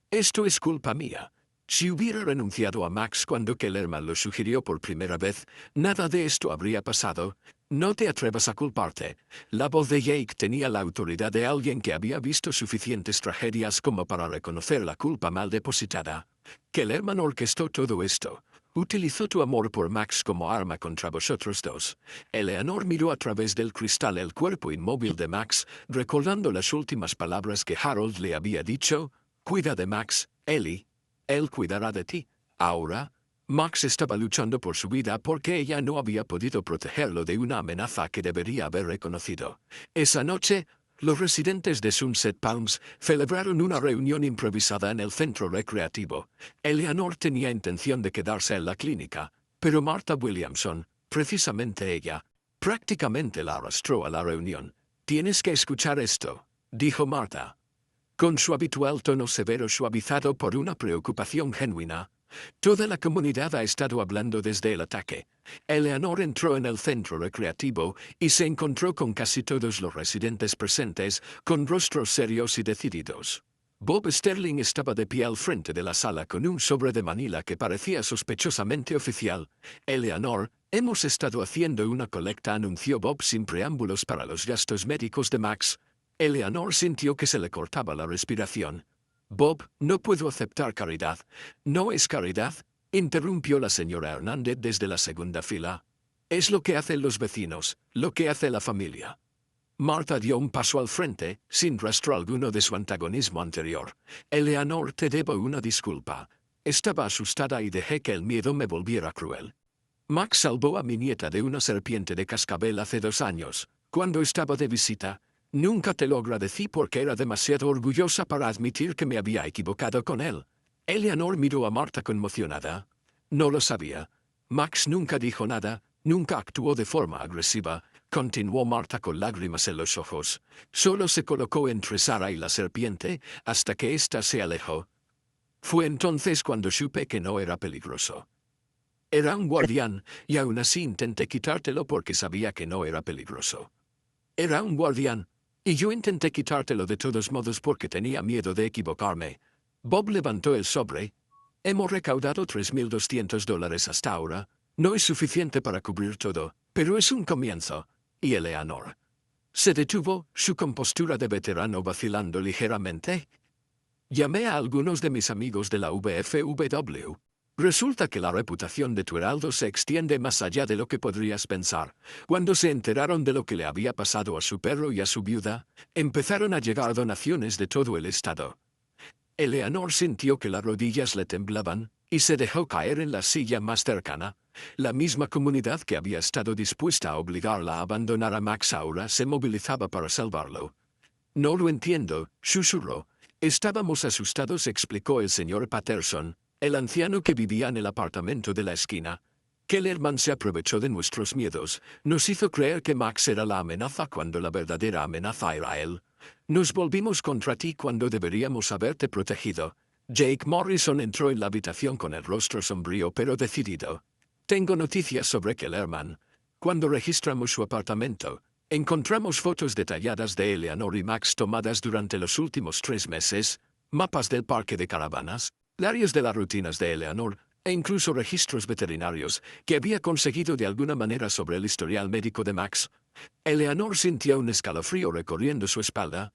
Esto es culpa mía. Si hubiera renunciado a Max cuando Kellerman lo sugirió por primera vez, nada de esto habría pasado. No te atrevas a culparte. La voz de Jake tenía la autoridad de alguien que había visto suficientes tragedias como para reconocer la culpa mal depositada. Kellerman orquestó todo esto. Utilizó tu amor por Max como arma contra vosotros dos. Eleanor miró a través del cristal el cuerpo inmóvil de Max, recordando las últimas palabras que Harold le había dicho. Cuida de Max, Ellie. Él cuidará de ti. Ahora, Max estaba luchando por su vida porque ella no había podido protegerlo de una amenaza que debería haber reconocido. Esa noche, los residentes de Sunset Palms celebraron una reunión improvisada en el centro recreativo. Eleanor tenía intención de quedarse en la clínica, pero Martha Williamson, precisamente ella, prácticamente la arrastró a la reunión. Tienes que escuchar esto, dijo Martha, con su habitual tono severo suavizado por una preocupación genuina. Toda la comunidad ha estado hablando desde el ataque. Eleanor entró en el centro recreativo y se encontró con casi todos los residentes presentes, con rostros serios y decididos. Bob Sterling estaba de pie al frente de la sala con un sobre de Manila que parecía sospechosamente oficial. Eleanor, hemos estado haciendo una colecta, anunció Bob sin preámbulos para los gastos médicos de Max. Eleanor sintió que se le cortaba la respiración. Bob, no puedo aceptar caridad. ¿No es caridad?, interrumpió la señora Hernández desde la segunda fila. Es lo que hacen los vecinos, lo que hace la familia. Martha dio un paso al frente, sin rastro alguno de su antagonismo anterior. Eleanor, te debo una disculpa. Estaba asustada y dejé que el miedo me volviera cruel. Max salvó a mi nieta de una serpiente de cascabel hace 2 años, cuando estaba de visita. Nunca te lo agradecí porque era demasiado orgullosa para admitir que me había equivocado con él. Eleanor miró a Marta conmocionada. No lo sabía. Max nunca dijo nada, nunca actuó de forma agresiva, continuó Marta con lágrimas en los ojos. Solo se colocó entre Sara y la serpiente hasta que ésta se alejó. Fue entonces cuando supe que no era peligroso. Era un guardián, y aún así intenté quitártelo porque sabía que no era peligroso. Era un guardián, y yo intenté quitártelo de todos modos porque tenía miedo de equivocarme. Bob levantó el sobre. Hemos recaudado $3,200 hasta ahora. No es suficiente para cubrir todo, pero es un comienzo. Y Eleanor se detuvo, su compostura de veterano vacilando ligeramente. Llamé a algunos de mis amigos de la VFW. Resulta que la reputación de tu heraldo se extiende más allá de lo que podrías pensar. Cuando se enteraron de lo que le había pasado a su perro y a su viuda, empezaron a llegar donaciones de todo el estado. Eleanor sintió que las rodillas le temblaban, y se dejó caer en la silla más cercana. La misma comunidad que había estado dispuesta a obligarla a abandonar a Max ahora se movilizaba para salvarlo. No lo entiendo, susurró. Estábamos asustados, explicó el señor Patterson, el anciano que vivía en el apartamento de la esquina. Kellerman se aprovechó de nuestros miedos, nos hizo creer que Max era la amenaza cuando la verdadera amenaza era él. Nos volvimos contra ti cuando deberíamos haberte protegido. Jake Morrison entró en la habitación con el rostro sombrío pero decidido. Tengo noticias sobre Kellerman. Cuando registramos su apartamento, encontramos fotos detalladas de Eleanor y Max tomadas durante los últimos 3 meses, mapas del parque de caravanas, diarios de las rutinas de Eleanor, e incluso registros veterinarios que había conseguido de alguna manera sobre el historial médico de Max. Eleanor sintió un escalofrío recorriendo su espalda.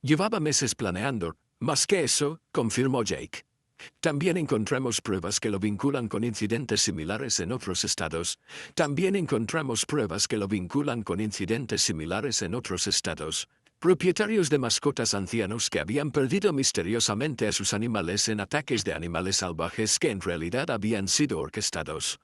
Llevaba meses planeando. Más que eso, confirmó Jake. También encontramos pruebas que lo vinculan con incidentes similares en otros estados. Propietarios de mascotas ancianos que habían perdido misteriosamente a sus animales en ataques de animales salvajes que en realidad habían sido orquestados.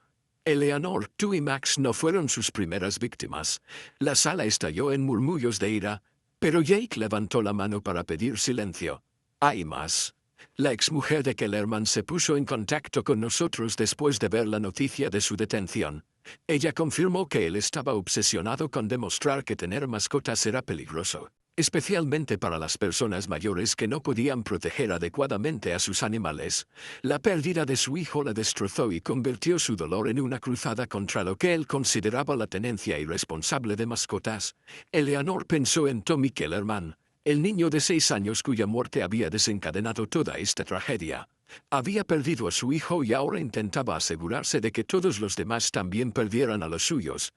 Eleanor, tú y Max no fueron sus primeras víctimas. La sala estalló en murmullos de ira, pero Jake levantó la mano para pedir silencio. Hay más. La exmujer de Kellerman se puso en contacto con nosotros después de ver la noticia de su detención. Ella confirmó que él estaba obsesionado con demostrar que tener mascotas era peligroso, especialmente para las personas mayores que no podían proteger adecuadamente a sus animales. La pérdida de su hijo la destrozó y convirtió su dolor en una cruzada contra lo que él consideraba la tenencia irresponsable de mascotas. Eleanor pensó en Tommy Kellerman, el niño de 6 años cuya muerte había desencadenado toda esta tragedia. Había perdido a su hijo y ahora intentaba asegurarse de que todos los demás también perdieran a los suyos.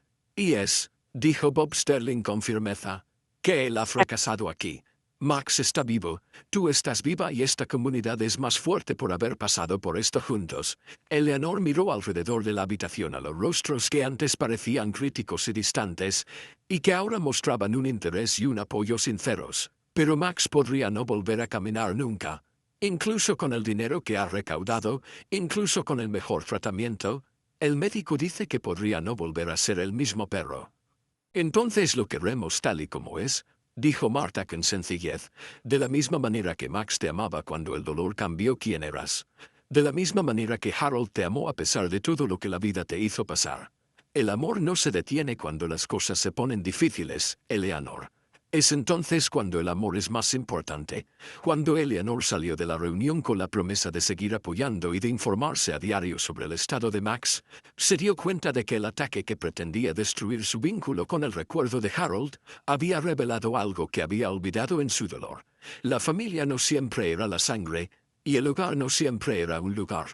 Dijo Bob Sterling con firmeza, que él ha fracasado aquí. Max está vivo, tú estás viva y esta comunidad es más fuerte por haber pasado por esto juntos. Eleanor miró alrededor de la habitación a los rostros que antes parecían críticos y distantes, y que ahora mostraban un interés y un apoyo sinceros. Pero Max podría no volver a caminar nunca. Incluso con el dinero que ha recaudado, incluso con el mejor tratamiento, el médico dice que podría no volver a ser el mismo perro. Entonces lo queremos tal y como es, dijo Marta con sencillez, de la misma manera que Max te amaba cuando el dolor cambió quién eras. De la misma manera que Harold te amó a pesar de todo lo que la vida te hizo pasar. El amor no se detiene cuando las cosas se ponen difíciles, Eleanor. Es entonces cuando el amor es más importante. Cuando Eleanor salió de la reunión con la promesa de seguir apoyando y de informarse a diario sobre el estado de Max, se dio cuenta de que el ataque que pretendía destruir su vínculo con el recuerdo de Harold había revelado algo que había olvidado en su dolor. La familia no siempre era la sangre, y el hogar no siempre era un lugar.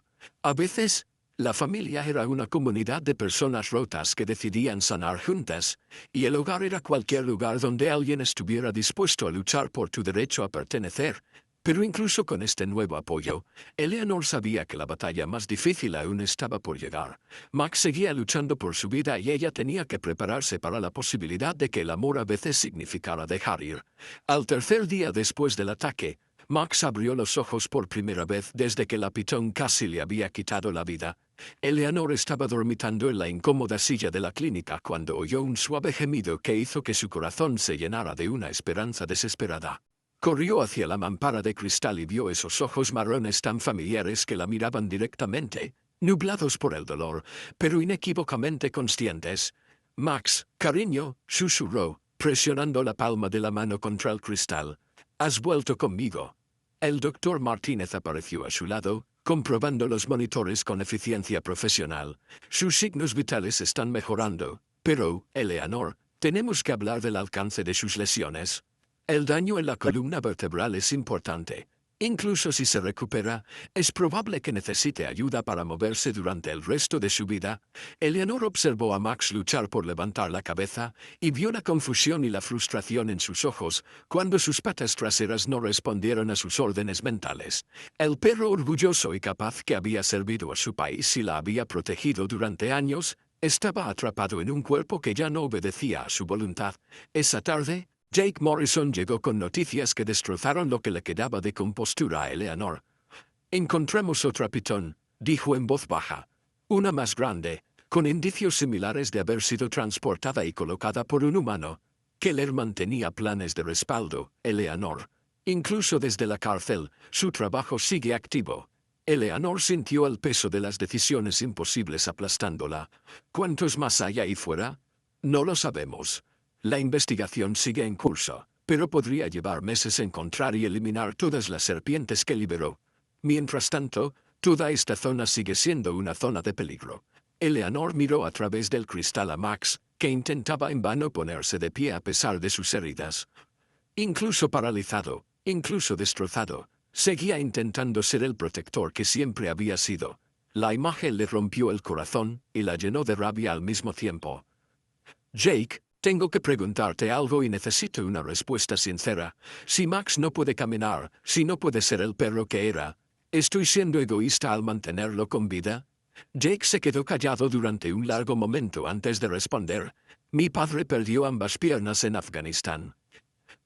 A veces, la familia era una comunidad de personas rotas que decidían sanar juntas, y el hogar era cualquier lugar donde alguien estuviera dispuesto a luchar por tu derecho a pertenecer. Pero incluso con este nuevo apoyo, Eleanor sabía que la batalla más difícil aún estaba por llegar. Max seguía luchando por su vida y ella tenía que prepararse para la posibilidad de que el amor a veces significara dejar ir. Al tercer día después del ataque, Max abrió los ojos por primera vez desde que la pitón casi le había quitado la vida. Eleanor estaba dormitando en la incómoda silla de la clínica cuando oyó un suave gemido que hizo que su corazón se llenara de una esperanza desesperada. Corrió hacia la mampara de cristal y vio esos ojos marrones tan familiares que la miraban directamente, nublados por el dolor, pero inequívocamente conscientes. «Max, cariño», susurró, presionando la palma de la mano contra el cristal. «¿Has vuelto conmigo?» El doctor Martínez apareció a su lado, comprobando los monitores con eficiencia profesional. Sus signos vitales están mejorando, pero, Eleanor, tenemos que hablar del alcance de sus lesiones. El daño en la columna vertebral es importante. Incluso si se recupera, es probable que necesite ayuda para moverse durante el resto de su vida. Eleanor observó a Max luchar por levantar la cabeza y vio la confusión y la frustración en sus ojos cuando sus patas traseras no respondieron a sus órdenes mentales. El perro orgulloso y capaz que había servido a su país y la había protegido durante años, estaba atrapado en un cuerpo que ya no obedecía a su voluntad. Esa tarde, Jake Morrison llegó con noticias que destrozaron lo que le quedaba de compostura a Eleanor. «Encontramos otra pitón», dijo en voz baja. «Una más grande, con indicios similares de haber sido transportada y colocada por un humano. Kellerman tenía planes de respaldo, Eleanor. Incluso desde la cárcel, su trabajo sigue activo». Eleanor sintió el peso de las decisiones imposibles aplastándola. ¿Cuántos más hay ahí fuera? No lo sabemos. La investigación sigue en curso, pero podría llevar meses encontrar y eliminar todas las serpientes que liberó. Mientras tanto, toda esta zona sigue siendo una zona de peligro. Eleanor miró a través del cristal a Max, que intentaba en vano ponerse de pie a pesar de sus heridas. Incluso paralizado, incluso destrozado, seguía intentando ser el protector que siempre había sido. La imagen le rompió el corazón y la llenó de rabia al mismo tiempo. «Jake, tengo que preguntarte algo y necesito una respuesta sincera. Si Max no puede caminar, si no puede ser el perro que era, ¿estoy siendo egoísta al mantenerlo con vida?» Jake se quedó callado durante un largo momento antes de responder. «Mi padre perdió ambas piernas en Afganistán.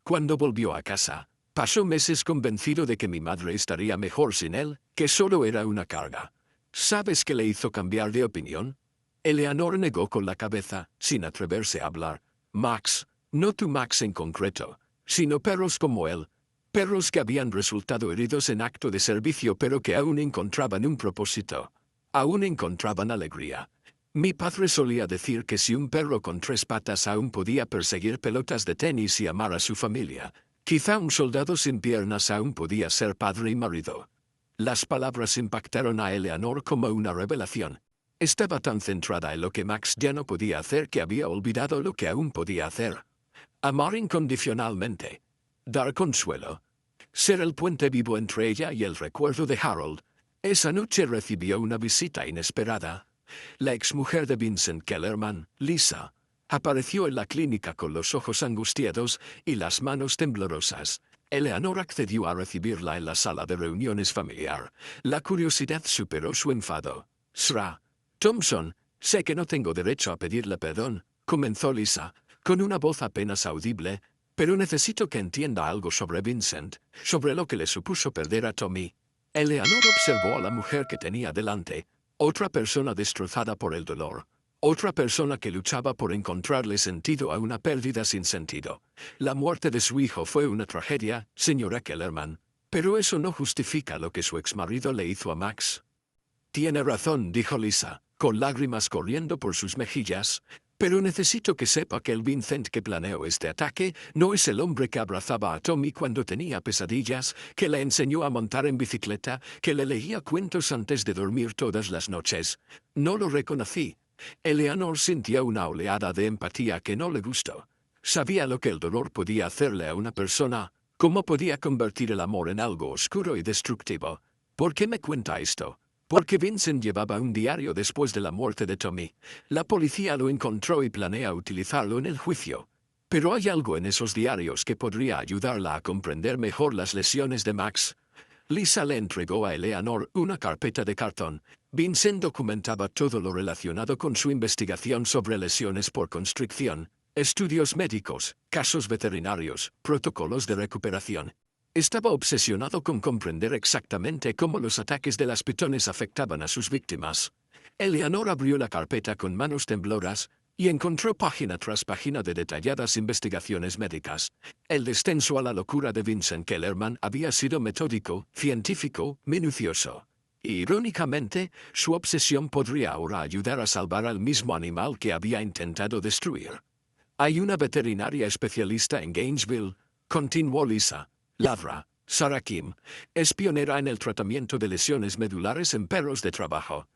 Cuando volvió a casa, pasó meses convencido de que mi madre estaría mejor sin él, que solo era una carga. ¿Sabes qué le hizo cambiar de opinión?» Eleanor negó con la cabeza, sin atreverse a hablar. «Max, no tu Max en concreto, sino perros como él, perros que habían resultado heridos en acto de servicio pero que aún encontraban un propósito, aún encontraban alegría. Mi padre solía decir que si un perro con 3 patas aún podía perseguir pelotas de tenis y amar a su familia, quizá un soldado sin piernas aún podía ser padre y marido». Las palabras impactaron a Eleanor como una revelación. Estaba tan centrada en lo que Max ya no podía hacer que había olvidado lo que aún podía hacer. Amar incondicionalmente. Dar consuelo. Ser el puente vivo entre ella y el recuerdo de Harold. Esa noche recibió una visita inesperada. La exmujer de Vincent Kellerman, Lisa, apareció en la clínica con los ojos angustiados y las manos temblorosas. Eleanor accedió a recibirla en la sala de reuniones familiar. La curiosidad superó su enfado. «Sra. Thompson, sé que no tengo derecho a pedirle perdón», comenzó Lisa, con una voz apenas audible, «pero necesito que entienda algo sobre Vincent, sobre lo que le supuso perder a Tommy». Eleanor observó a la mujer que tenía delante, otra persona destrozada por el dolor, otra persona que luchaba por encontrarle sentido a una pérdida sin sentido. La muerte de su hijo fue una tragedia, señora Kellerman, pero eso no justifica lo que su exmarido le hizo a Max. «Tiene razón», dijo Lisa, con lágrimas corriendo por sus mejillas, «pero necesito que sepa que el Vincent que planeó este ataque no es el hombre que abrazaba a Tommy cuando tenía pesadillas, que le enseñó a montar en bicicleta, que le leía cuentos antes de dormir todas las noches. No lo reconocí». Eleanor sintió una oleada de empatía que no le gustó. Sabía lo que el dolor podía hacerle a una persona, cómo podía convertir el amor en algo oscuro y destructivo. «¿Por qué me cuenta esto?» «Porque Vincent llevaba un diario después de la muerte de Tommy. La policía lo encontró y planea utilizarlo en el juicio. Pero hay algo en esos diarios que podría ayudarla a comprender mejor las lesiones de Max». Lisa le entregó a Eleanor una carpeta de cartón. Vincent documentaba todo lo relacionado con su investigación sobre lesiones por constricción, estudios médicos, casos veterinarios, protocolos de recuperación. Estaba obsesionado con comprender exactamente cómo los ataques de las pitones afectaban a sus víctimas. Eleanor abrió la carpeta con manos tembloras y encontró página tras página de detalladas investigaciones médicas. El descenso a la locura de Vincent Kellerman había sido metódico, científico, minucioso. Irónicamente, su obsesión podría ahora ayudar a salvar al mismo animal que había intentado destruir. Hay una veterinaria especialista en Gainesville, continuó Lisa. Lavra, Sarah Kim, es pionera en el tratamiento de lesiones medulares en perros de trabajo.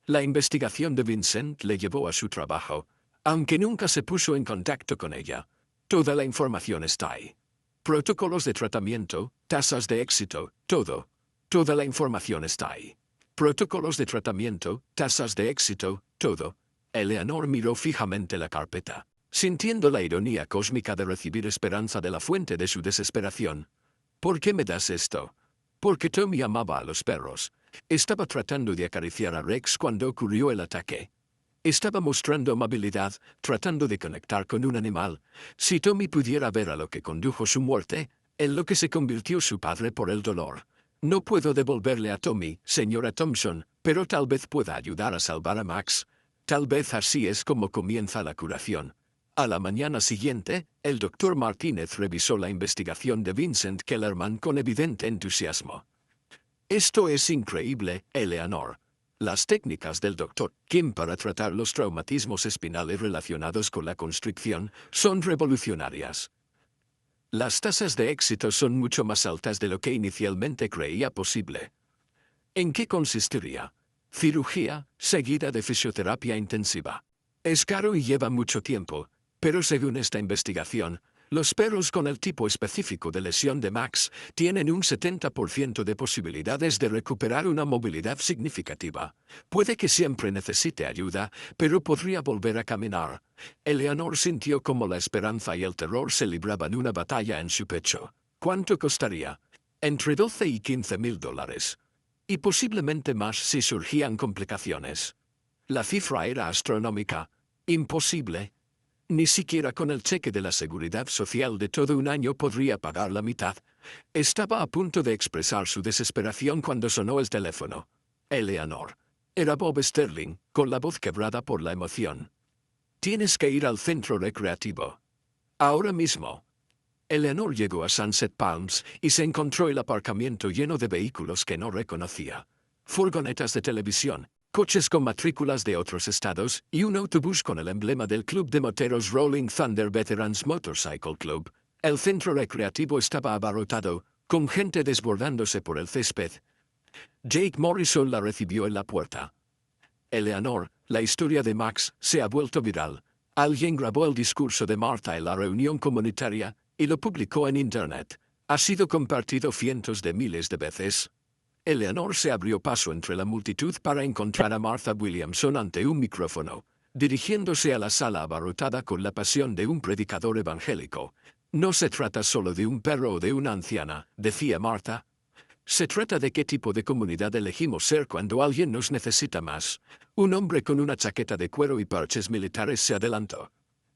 La investigación de Vincent le llevó a su trabajo, aunque nunca se puso en contacto con ella. Toda la información está ahí. Protocolos de tratamiento, tasas de éxito, todo. Toda la información está ahí. Protocolos de tratamiento, tasas de éxito, todo. Eleanor miró fijamente la carpeta, sintiendo la ironía cósmica de recibir esperanza de la fuente de su desesperación. ¿Por qué me das esto? Porque Tommy amaba a los perros. Estaba tratando de acariciar a Rex cuando ocurrió el ataque. Estaba mostrando amabilidad, tratando de conectar con un animal. Si Tommy pudiera ver a lo que condujo su muerte, en lo que se convirtió su padre por el dolor. No puedo devolverle a Tommy, señora Thompson, pero tal vez pueda ayudar a salvar a Max. Tal vez así es como comienza la curación. A la mañana siguiente, el doctor Martínez revisó la investigación de Vincent Kellerman con evidente entusiasmo. Esto es increíble, Eleanor. Las técnicas del Dr. Kim para tratar los traumatismos espinales relacionados con la constricción son revolucionarias. Las tasas de éxito son mucho más altas de lo que inicialmente creía posible. ¿En qué consistiría? Cirugía, seguida de fisioterapia intensiva. Es caro y lleva mucho tiempo, pero según esta investigación, los perros con el tipo específico de lesión de Max tienen un 70% de posibilidades de recuperar una movilidad significativa. Puede que siempre necesite ayuda, pero podría volver a caminar. Eleanor sintió como la esperanza y el terror se libraban una batalla en su pecho. ¿Cuánto costaría? Entre 12 y 15,000 dólares. Y posiblemente más si surgían complicaciones. La cifra era astronómica. Imposible. Ni siquiera con el cheque de la seguridad social de todo un año podría pagar la mitad. Estaba a punto de expresar su desesperación cuando sonó el teléfono. Eleanor. Era Bob Sterling, con la voz quebrada por la emoción. Tienes que ir al centro recreativo. Ahora mismo. Eleanor llegó a Sunset Palms y se encontró el aparcamiento lleno de vehículos que no reconocía. Furgonetas de televisión, coches con matrículas de otros estados y un autobús con el emblema del club de moteros Rolling Thunder Veterans Motorcycle Club. El centro recreativo estaba abarrotado, con gente desbordándose por el césped. Jake Morrison la recibió en la puerta. Eleanor, la historia de Max se ha vuelto viral. Alguien grabó el discurso de Martha en la reunión comunitaria y lo publicó en Internet. Ha sido compartido cientos de miles de veces. Eleanor se abrió paso entre la multitud para encontrar a Martha Williamson ante un micrófono, dirigiéndose a la sala abarrotada con la pasión de un predicador evangélico. No se trata solo de un perro o de una anciana, decía Martha. Se trata de qué tipo de comunidad elegimos ser cuando alguien nos necesita más. Un hombre con una chaqueta de cuero y parches militares se adelantó.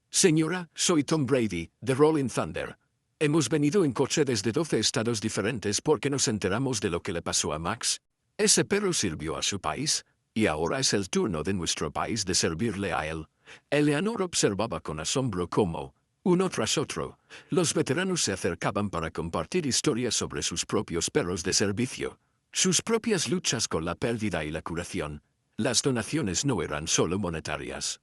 Señora, soy Tom Brady, de Rolling Thunder. Hemos venido en coche desde 12 estados diferentes porque nos enteramos de lo que le pasó a Max. Ese perro sirvió a su país, y ahora es el turno de nuestro país de servirle a él. Eleanor observaba con asombro cómo, uno tras otro, los veteranos se acercaban para compartir historias sobre sus propios perros de servicio, sus propias luchas con la pérdida y la curación. Las donaciones no eran solo monetarias.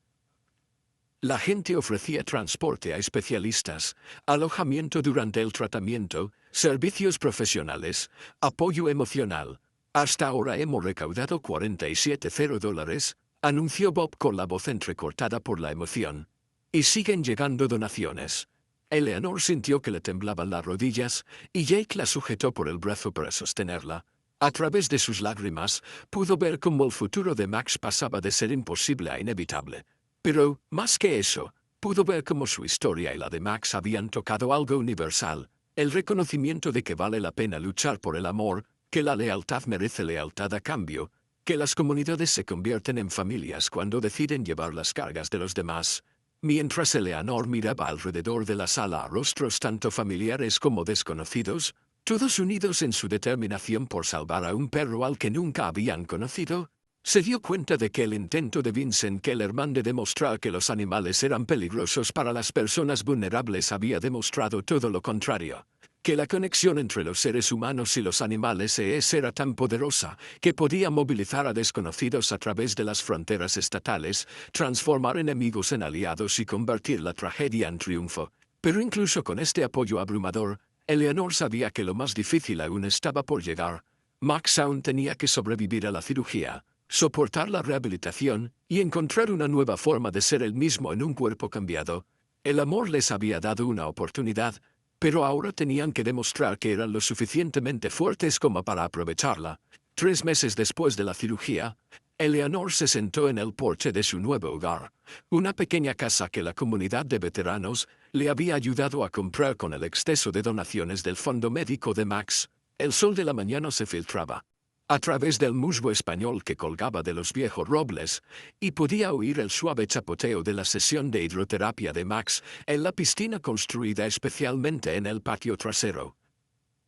La gente ofrecía transporte a especialistas, alojamiento durante el tratamiento, servicios profesionales, apoyo emocional. Hasta ahora hemos recaudado $47,000, anunció Bob con la voz entrecortada por la emoción. Y siguen llegando donaciones. Eleanor sintió que le temblaban las rodillas, y Jake la sujetó por el brazo para sostenerla. A través de sus lágrimas, pudo ver cómo el futuro de Max pasaba de ser imposible a inevitable. Pero, más que eso, pudo ver cómo su historia y la de Max habían tocado algo universal, el reconocimiento de que vale la pena luchar por el amor, que la lealtad merece lealtad a cambio, que las comunidades se convierten en familias cuando deciden llevar las cargas de los demás. Mientras Eleanor miraba alrededor de la sala a rostros tanto familiares como desconocidos, todos unidos en su determinación por salvar a un perro al que nunca habían conocido, Se dio cuenta de que el intento de Vincent Kellerman de demostrar que los animales eran peligrosos para las personas vulnerables había demostrado todo lo contrario, que la conexión entre los seres humanos y los animales era tan poderosa que podía movilizar a desconocidos a través de las fronteras estatales, transformar enemigos en aliados y convertir la tragedia en triunfo. Pero incluso con este apoyo abrumador, Eleanor sabía que lo más difícil aún estaba por llegar. Max aún tenía que sobrevivir a la cirugía, soportar la rehabilitación y encontrar una nueva forma de ser él mismo en un cuerpo cambiado. El amor les había dado una oportunidad, pero ahora tenían que demostrar que eran lo suficientemente fuertes como para aprovecharla. 3 meses después de la cirugía, Eleanor se sentó en el porche de su nuevo hogar, una pequeña casa que la comunidad de veteranos le había ayudado a comprar con el exceso de donaciones del fondo médico de Max. El sol de la mañana se filtraba a través del musgo español que colgaba de los viejos robles, y podía oír el suave chapoteo de la sesión de hidroterapia de Max en la piscina construida especialmente en el patio trasero.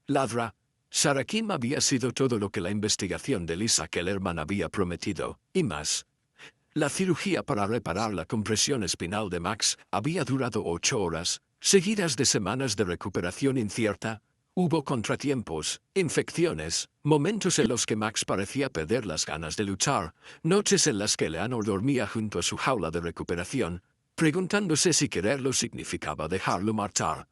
Ladra. Sarah Kim había sido todo lo que la investigación de Lisa Kellerman había prometido, y más. La cirugía para reparar la compresión espinal de Max había durado 8 horas, seguidas de semanas de recuperación incierta. Hubo contratiempos, infecciones, momentos en los que Max parecía perder las ganas de luchar, noches en las que Eleanor dormía junto a su jaula de recuperación, preguntándose si quererlo significaba dejarlo marchar.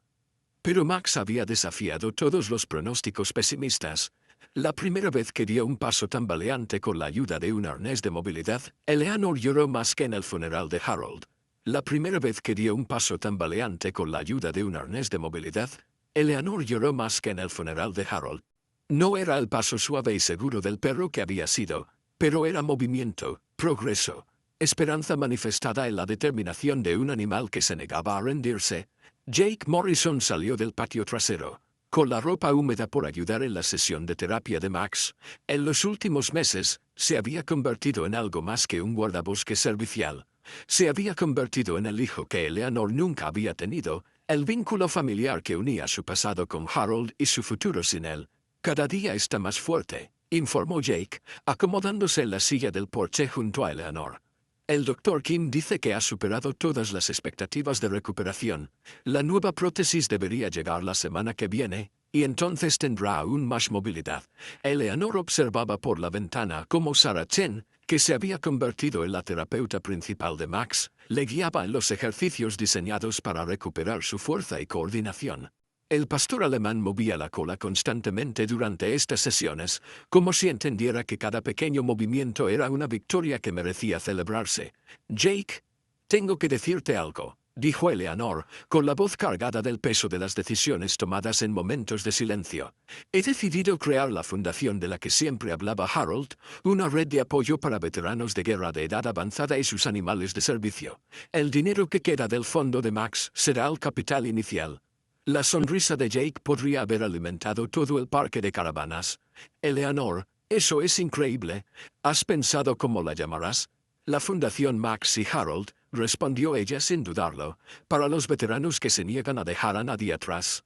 Pero Max había desafiado todos los pronósticos pesimistas. La primera vez que dio un paso tambaleante con la ayuda de un arnés de movilidad, Eleanor lloró más que en el funeral de Harold. La primera vez que dio un paso tambaleante con la ayuda de un arnés de movilidad, Eleanor lloró más que en el funeral de Harold. No era el paso suave y seguro del perro que había sido, pero era movimiento, progreso, esperanza manifestada en la determinación de un animal que se negaba a rendirse. Jake Morrison salió del patio trasero, con la ropa húmeda por ayudar en la sesión de terapia de Max. En los últimos meses, se había convertido en algo más que un guardabosque servicial. Se había convertido en el hijo que Eleanor nunca había tenido, el vínculo familiar que unía su pasado con Harold y su futuro sin él. Cada día está más fuerte, informó Jake, acomodándose en la silla del porche junto a Eleanor. El Dr. Kim dice que ha superado todas las expectativas de recuperación. La nueva prótesis debería llegar la semana que viene, y entonces tendrá aún más movilidad. Eleanor observaba por la ventana cómo Sarah Chen, que se había convertido en la terapeuta principal de Max, le guiaba en los ejercicios diseñados para recuperar su fuerza y coordinación. El pastor alemán movía la cola constantemente durante estas sesiones, como si entendiera que cada pequeño movimiento era una victoria que merecía celebrarse. Jake, tengo que decirte algo, dijo Eleanor, con la voz cargada del peso de las decisiones tomadas en momentos de silencio. He decidido crear la fundación de la que siempre hablaba Harold, una red de apoyo para veteranos de guerra de edad avanzada y sus animales de servicio. El dinero que queda del fondo de Max será el capital inicial. La sonrisa de Jake podría haber alimentado todo el parque de caravanas. Eleanor, eso es increíble. ¿Has pensado cómo la llamarás? La Fundación Max y Harold, respondió ella sin dudarlo, para los veteranos que se niegan a dejar a nadie atrás.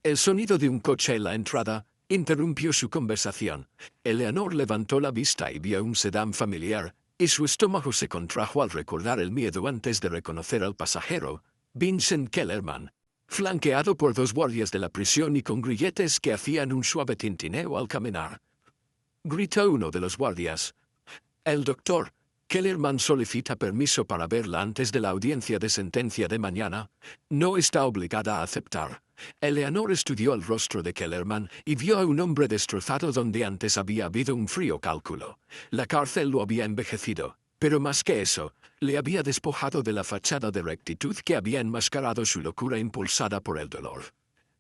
El sonido de un coche en la entrada interrumpió su conversación. Eleanor levantó la vista y vio un sedán familiar, y su estómago se contrajo al recordar el miedo antes de reconocer al pasajero, Vincent Kellerman, flanqueado por 2 guardias de la prisión y con grilletes que hacían un suave tintineo al caminar. Gritó uno de los guardias. El doctor Kellerman solicita permiso para verla antes de la audiencia de sentencia de mañana. No está obligada a aceptar. Eleanor estudió el rostro de Kellerman y vio a un hombre destrozado donde antes había habido un frío cálculo. La cárcel lo había envejecido, pero más que eso, le había despojado de la fachada de rectitud que había enmascarado su locura impulsada por el dolor.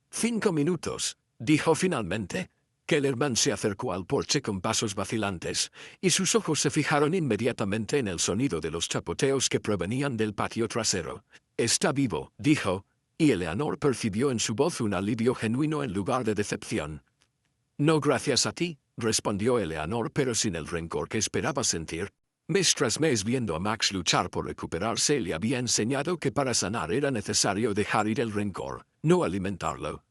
5 minutos, dijo finalmente. Kellerman se acercó al porche con pasos vacilantes, y sus ojos se fijaron inmediatamente en el sonido de los chapoteos que provenían del patio trasero. Está vivo, dijo, y Eleanor percibió en su voz un alivio genuino en lugar de decepción. No gracias a ti, respondió Eleanor, pero sin el rencor que esperaba sentir. Mes tras mes viendo a Max luchar por recuperarse le había enseñado que para sanar era necesario dejar ir el rencor, no alimentarlo.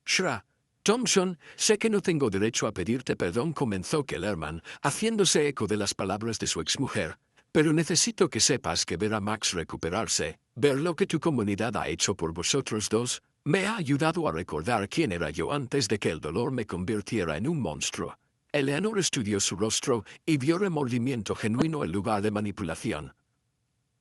Shra, Thompson, sé que no tengo derecho a pedirte perdón, comenzó Kellerman, haciéndose eco de las palabras de su exmujer. Pero necesito que sepas que ver a Max recuperarse, ver lo que tu comunidad ha hecho por vosotros dos, me ha ayudado a recordar quién era yo antes de que el dolor me convirtiera en un monstruo. Eleanor estudió su rostro y vio remordimiento genuino en lugar de manipulación.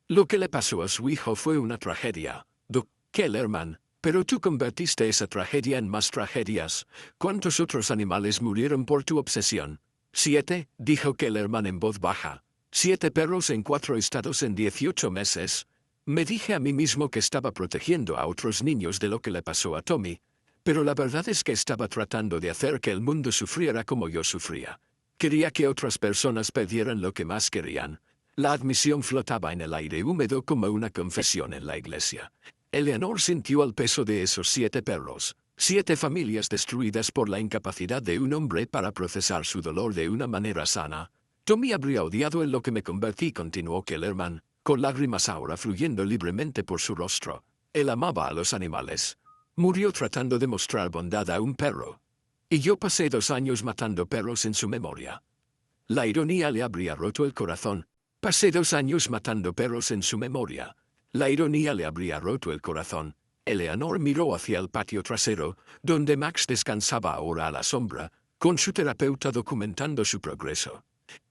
Lo que le pasó a su hijo fue una tragedia, Doc Kellerman, pero tú convertiste esa tragedia en más tragedias. ¿Cuántos otros animales murieron por tu obsesión? 7, dijo Kellerman en voz baja. 7 perros en 4 estados en 18 meses. Me dije a mí mismo que estaba protegiendo a otros niños de lo que le pasó a Tommy, pero la verdad es que estaba tratando de hacer que el mundo sufriera como yo sufría. Quería que otras personas perdieran lo que más querían. La admisión flotaba en el aire húmedo como una confesión en la iglesia. Eleanor sintió el peso de esos 7 perros, 7 familias destruidas por la incapacidad de un hombre para procesar su dolor de una manera sana. Tommy habría odiado en lo que me convertí, continuó Kellerman, con lágrimas ahora fluyendo libremente por su rostro. Él amaba a los animales. Murió tratando de mostrar bondad a un perro. Y yo pasé 2 años matando perros en su memoria. La ironía le habría roto el corazón. Pasé 2 años matando perros en su memoria. La ironía le habría roto el corazón. Eleanor miró hacia el patio trasero, donde Max descansaba ahora a la sombra, con su terapeuta documentando su progreso.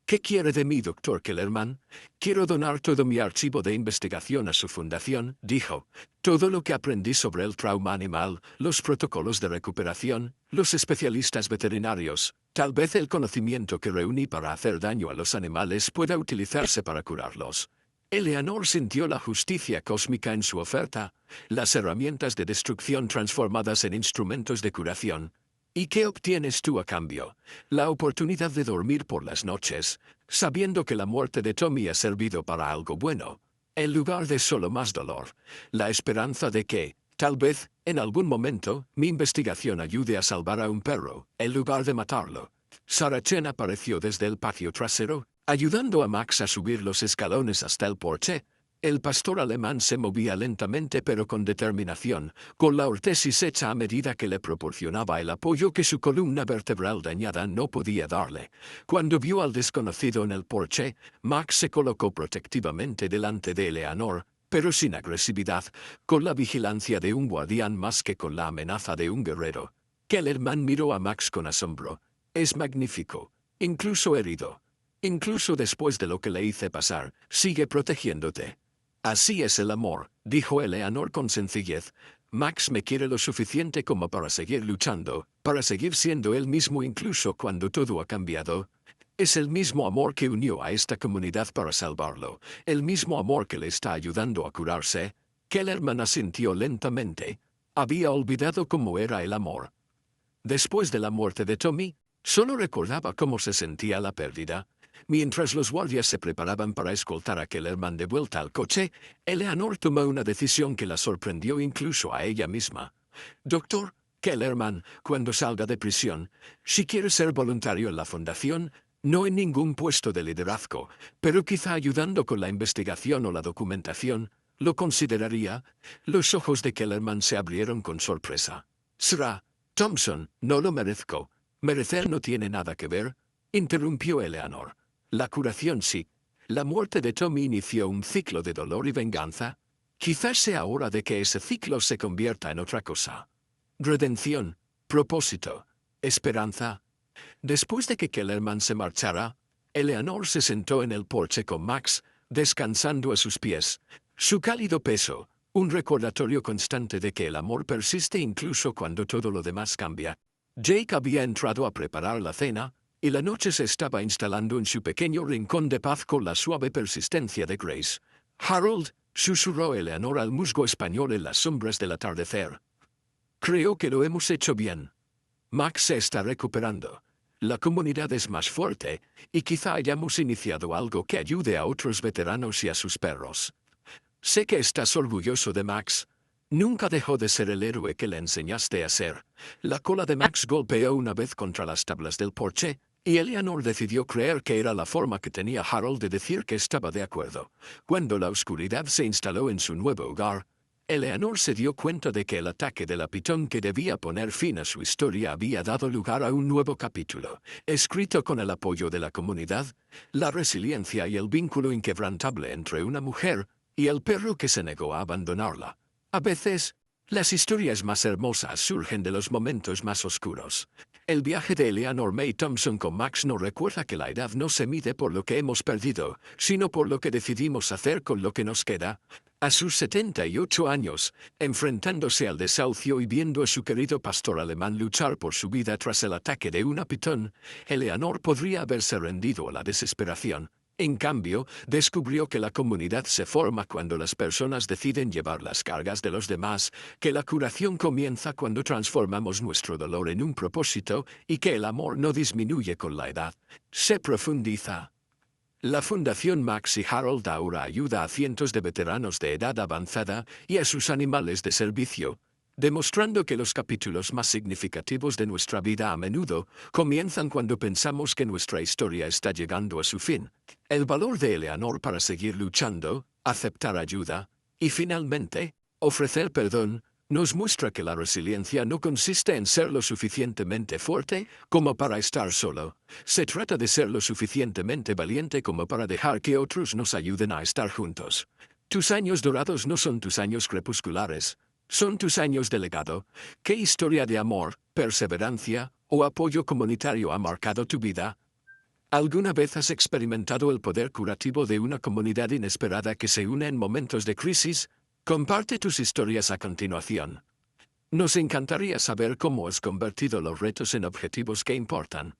¿Qué quiere de mí, doctor Kellerman? Quiero donar todo mi archivo de investigación a su fundación, dijo. Todo lo que aprendí sobre el trauma animal, los protocolos de recuperación, los especialistas veterinarios, tal vez el conocimiento que reuní para hacer daño a los animales pueda utilizarse para curarlos. Eleanor sintió la justicia cósmica en su oferta, las herramientas de destrucción transformadas en instrumentos de curación. ¿Y qué obtienes tú a cambio? La oportunidad de dormir por las noches, sabiendo que la muerte de Tommy ha servido para algo bueno. En lugar de solo más dolor, la esperanza de que, tal vez, en algún momento, mi investigación ayude a salvar a un perro, en lugar de matarlo. Sarah Chen apareció desde el patio trasero, ayudando a Max a subir los escalones hasta el porche. El pastor alemán se movía lentamente pero con determinación, con la ortesis hecha a medida que le proporcionaba el apoyo que su columna vertebral dañada no podía darle. Cuando vio al desconocido en el porche, Max se colocó protectivamente delante de Eleanor, pero sin agresividad, con la vigilancia de un guardián más que con la amenaza de un guerrero. Kellerman miró a Max con asombro. Es magnífico, incluso herido. Incluso después de lo que le hice pasar, sigue protegiéndote. Así es el amor, dijo Eleanor con sencillez. Max me quiere lo suficiente como para seguir luchando, para seguir siendo él mismo incluso cuando todo ha cambiado. Es el mismo amor que unió a esta comunidad para salvarlo, el mismo amor que le está ayudando a curarse. Kellerman asintió lentamente. Había olvidado cómo era el amor. Después de la muerte de Tommy, solo recordaba cómo se sentía la pérdida. Mientras los guardias se preparaban para escoltar a Kellerman de vuelta al coche, Eleanor tomó una decisión que la sorprendió incluso a ella misma. Doctor Kellerman, cuando salga de prisión, si quiere ser voluntario en la fundación, no en ningún puesto de liderazgo, pero quizá ayudando con la investigación o la documentación, ¿lo consideraría? Los ojos de Kellerman se abrieron con sorpresa. Sra. Thompson, no lo merezco. Merecer no tiene nada que ver, interrumpió Eleanor. La curación sí. La muerte de Tommy inició un ciclo de dolor y venganza. Quizás sea hora de que ese ciclo se convierta en otra cosa. Redención, propósito, esperanza. Después de que Kellerman se marchara, Eleanor se sentó en el porche con Max, descansando a sus pies. Su cálido peso, un recordatorio constante de que el amor persiste incluso cuando todo lo demás cambia. Jake había entrado a preparar la cena, y la noche se estaba instalando en su pequeño rincón de paz con la suave persistencia de Grace. Harold, susurró Eleanor al musgo español en las sombras del atardecer. Creo que lo hemos hecho bien. Max se está recuperando. La comunidad es más fuerte, y quizá hayamos iniciado algo que ayude a otros veteranos y a sus perros. Sé que estás orgulloso de Max. Nunca dejó de ser el héroe que le enseñaste a ser. La cola de Max golpeó una vez contra las tablas del porche, y Eleanor decidió creer que era la forma que tenía Harold de decir que estaba de acuerdo. Cuando la oscuridad se instaló en su nuevo hogar, Eleanor se dio cuenta de que el ataque de la pitón que debía poner fin a su historia había dado lugar a un nuevo capítulo, escrito con el apoyo de la comunidad, la resiliencia y el vínculo inquebrantable entre una mujer y el perro que se negó a abandonarla. A veces, las historias más hermosas surgen de los momentos más oscuros. El viaje de Eleanor May Thompson con Max nos recuerda que la edad no se mide por lo que hemos perdido, sino por lo que decidimos hacer con lo que nos queda. A sus 78 años, enfrentándose al desahucio y viendo a su querido pastor alemán luchar por su vida tras el ataque de una pitón, Eleanor podría haberse rendido a la desesperación. En cambio, descubrió que la comunidad se forma cuando las personas deciden llevar las cargas de los demás, que la curación comienza cuando transformamos nuestro dolor en un propósito y que el amor no disminuye con la edad, se profundiza. La Fundación Max y Harold ahora ayuda a cientos de veteranos de edad avanzada y a sus animales de servicio, demostrando que los capítulos más significativos de nuestra vida a menudo comienzan cuando pensamos que nuestra historia está llegando a su fin. El valor de Eleanor para seguir luchando, aceptar ayuda y finalmente, ofrecer perdón, nos muestra que la resiliencia no consiste en ser lo suficientemente fuerte como para estar solo. Se trata de ser lo suficientemente valiente como para dejar que otros nos ayuden a estar juntos. Tus años dorados no son tus años crepusculares, son tus años de legado. ¿Qué historia de amor, perseverancia o apoyo comunitario ha marcado tu vida? ¿Alguna vez has experimentado el poder curativo de una comunidad inesperada que se une en momentos de crisis? Comparte tus historias a continuación. Nos encantaría saber cómo has convertido los retos en objetivos que importan.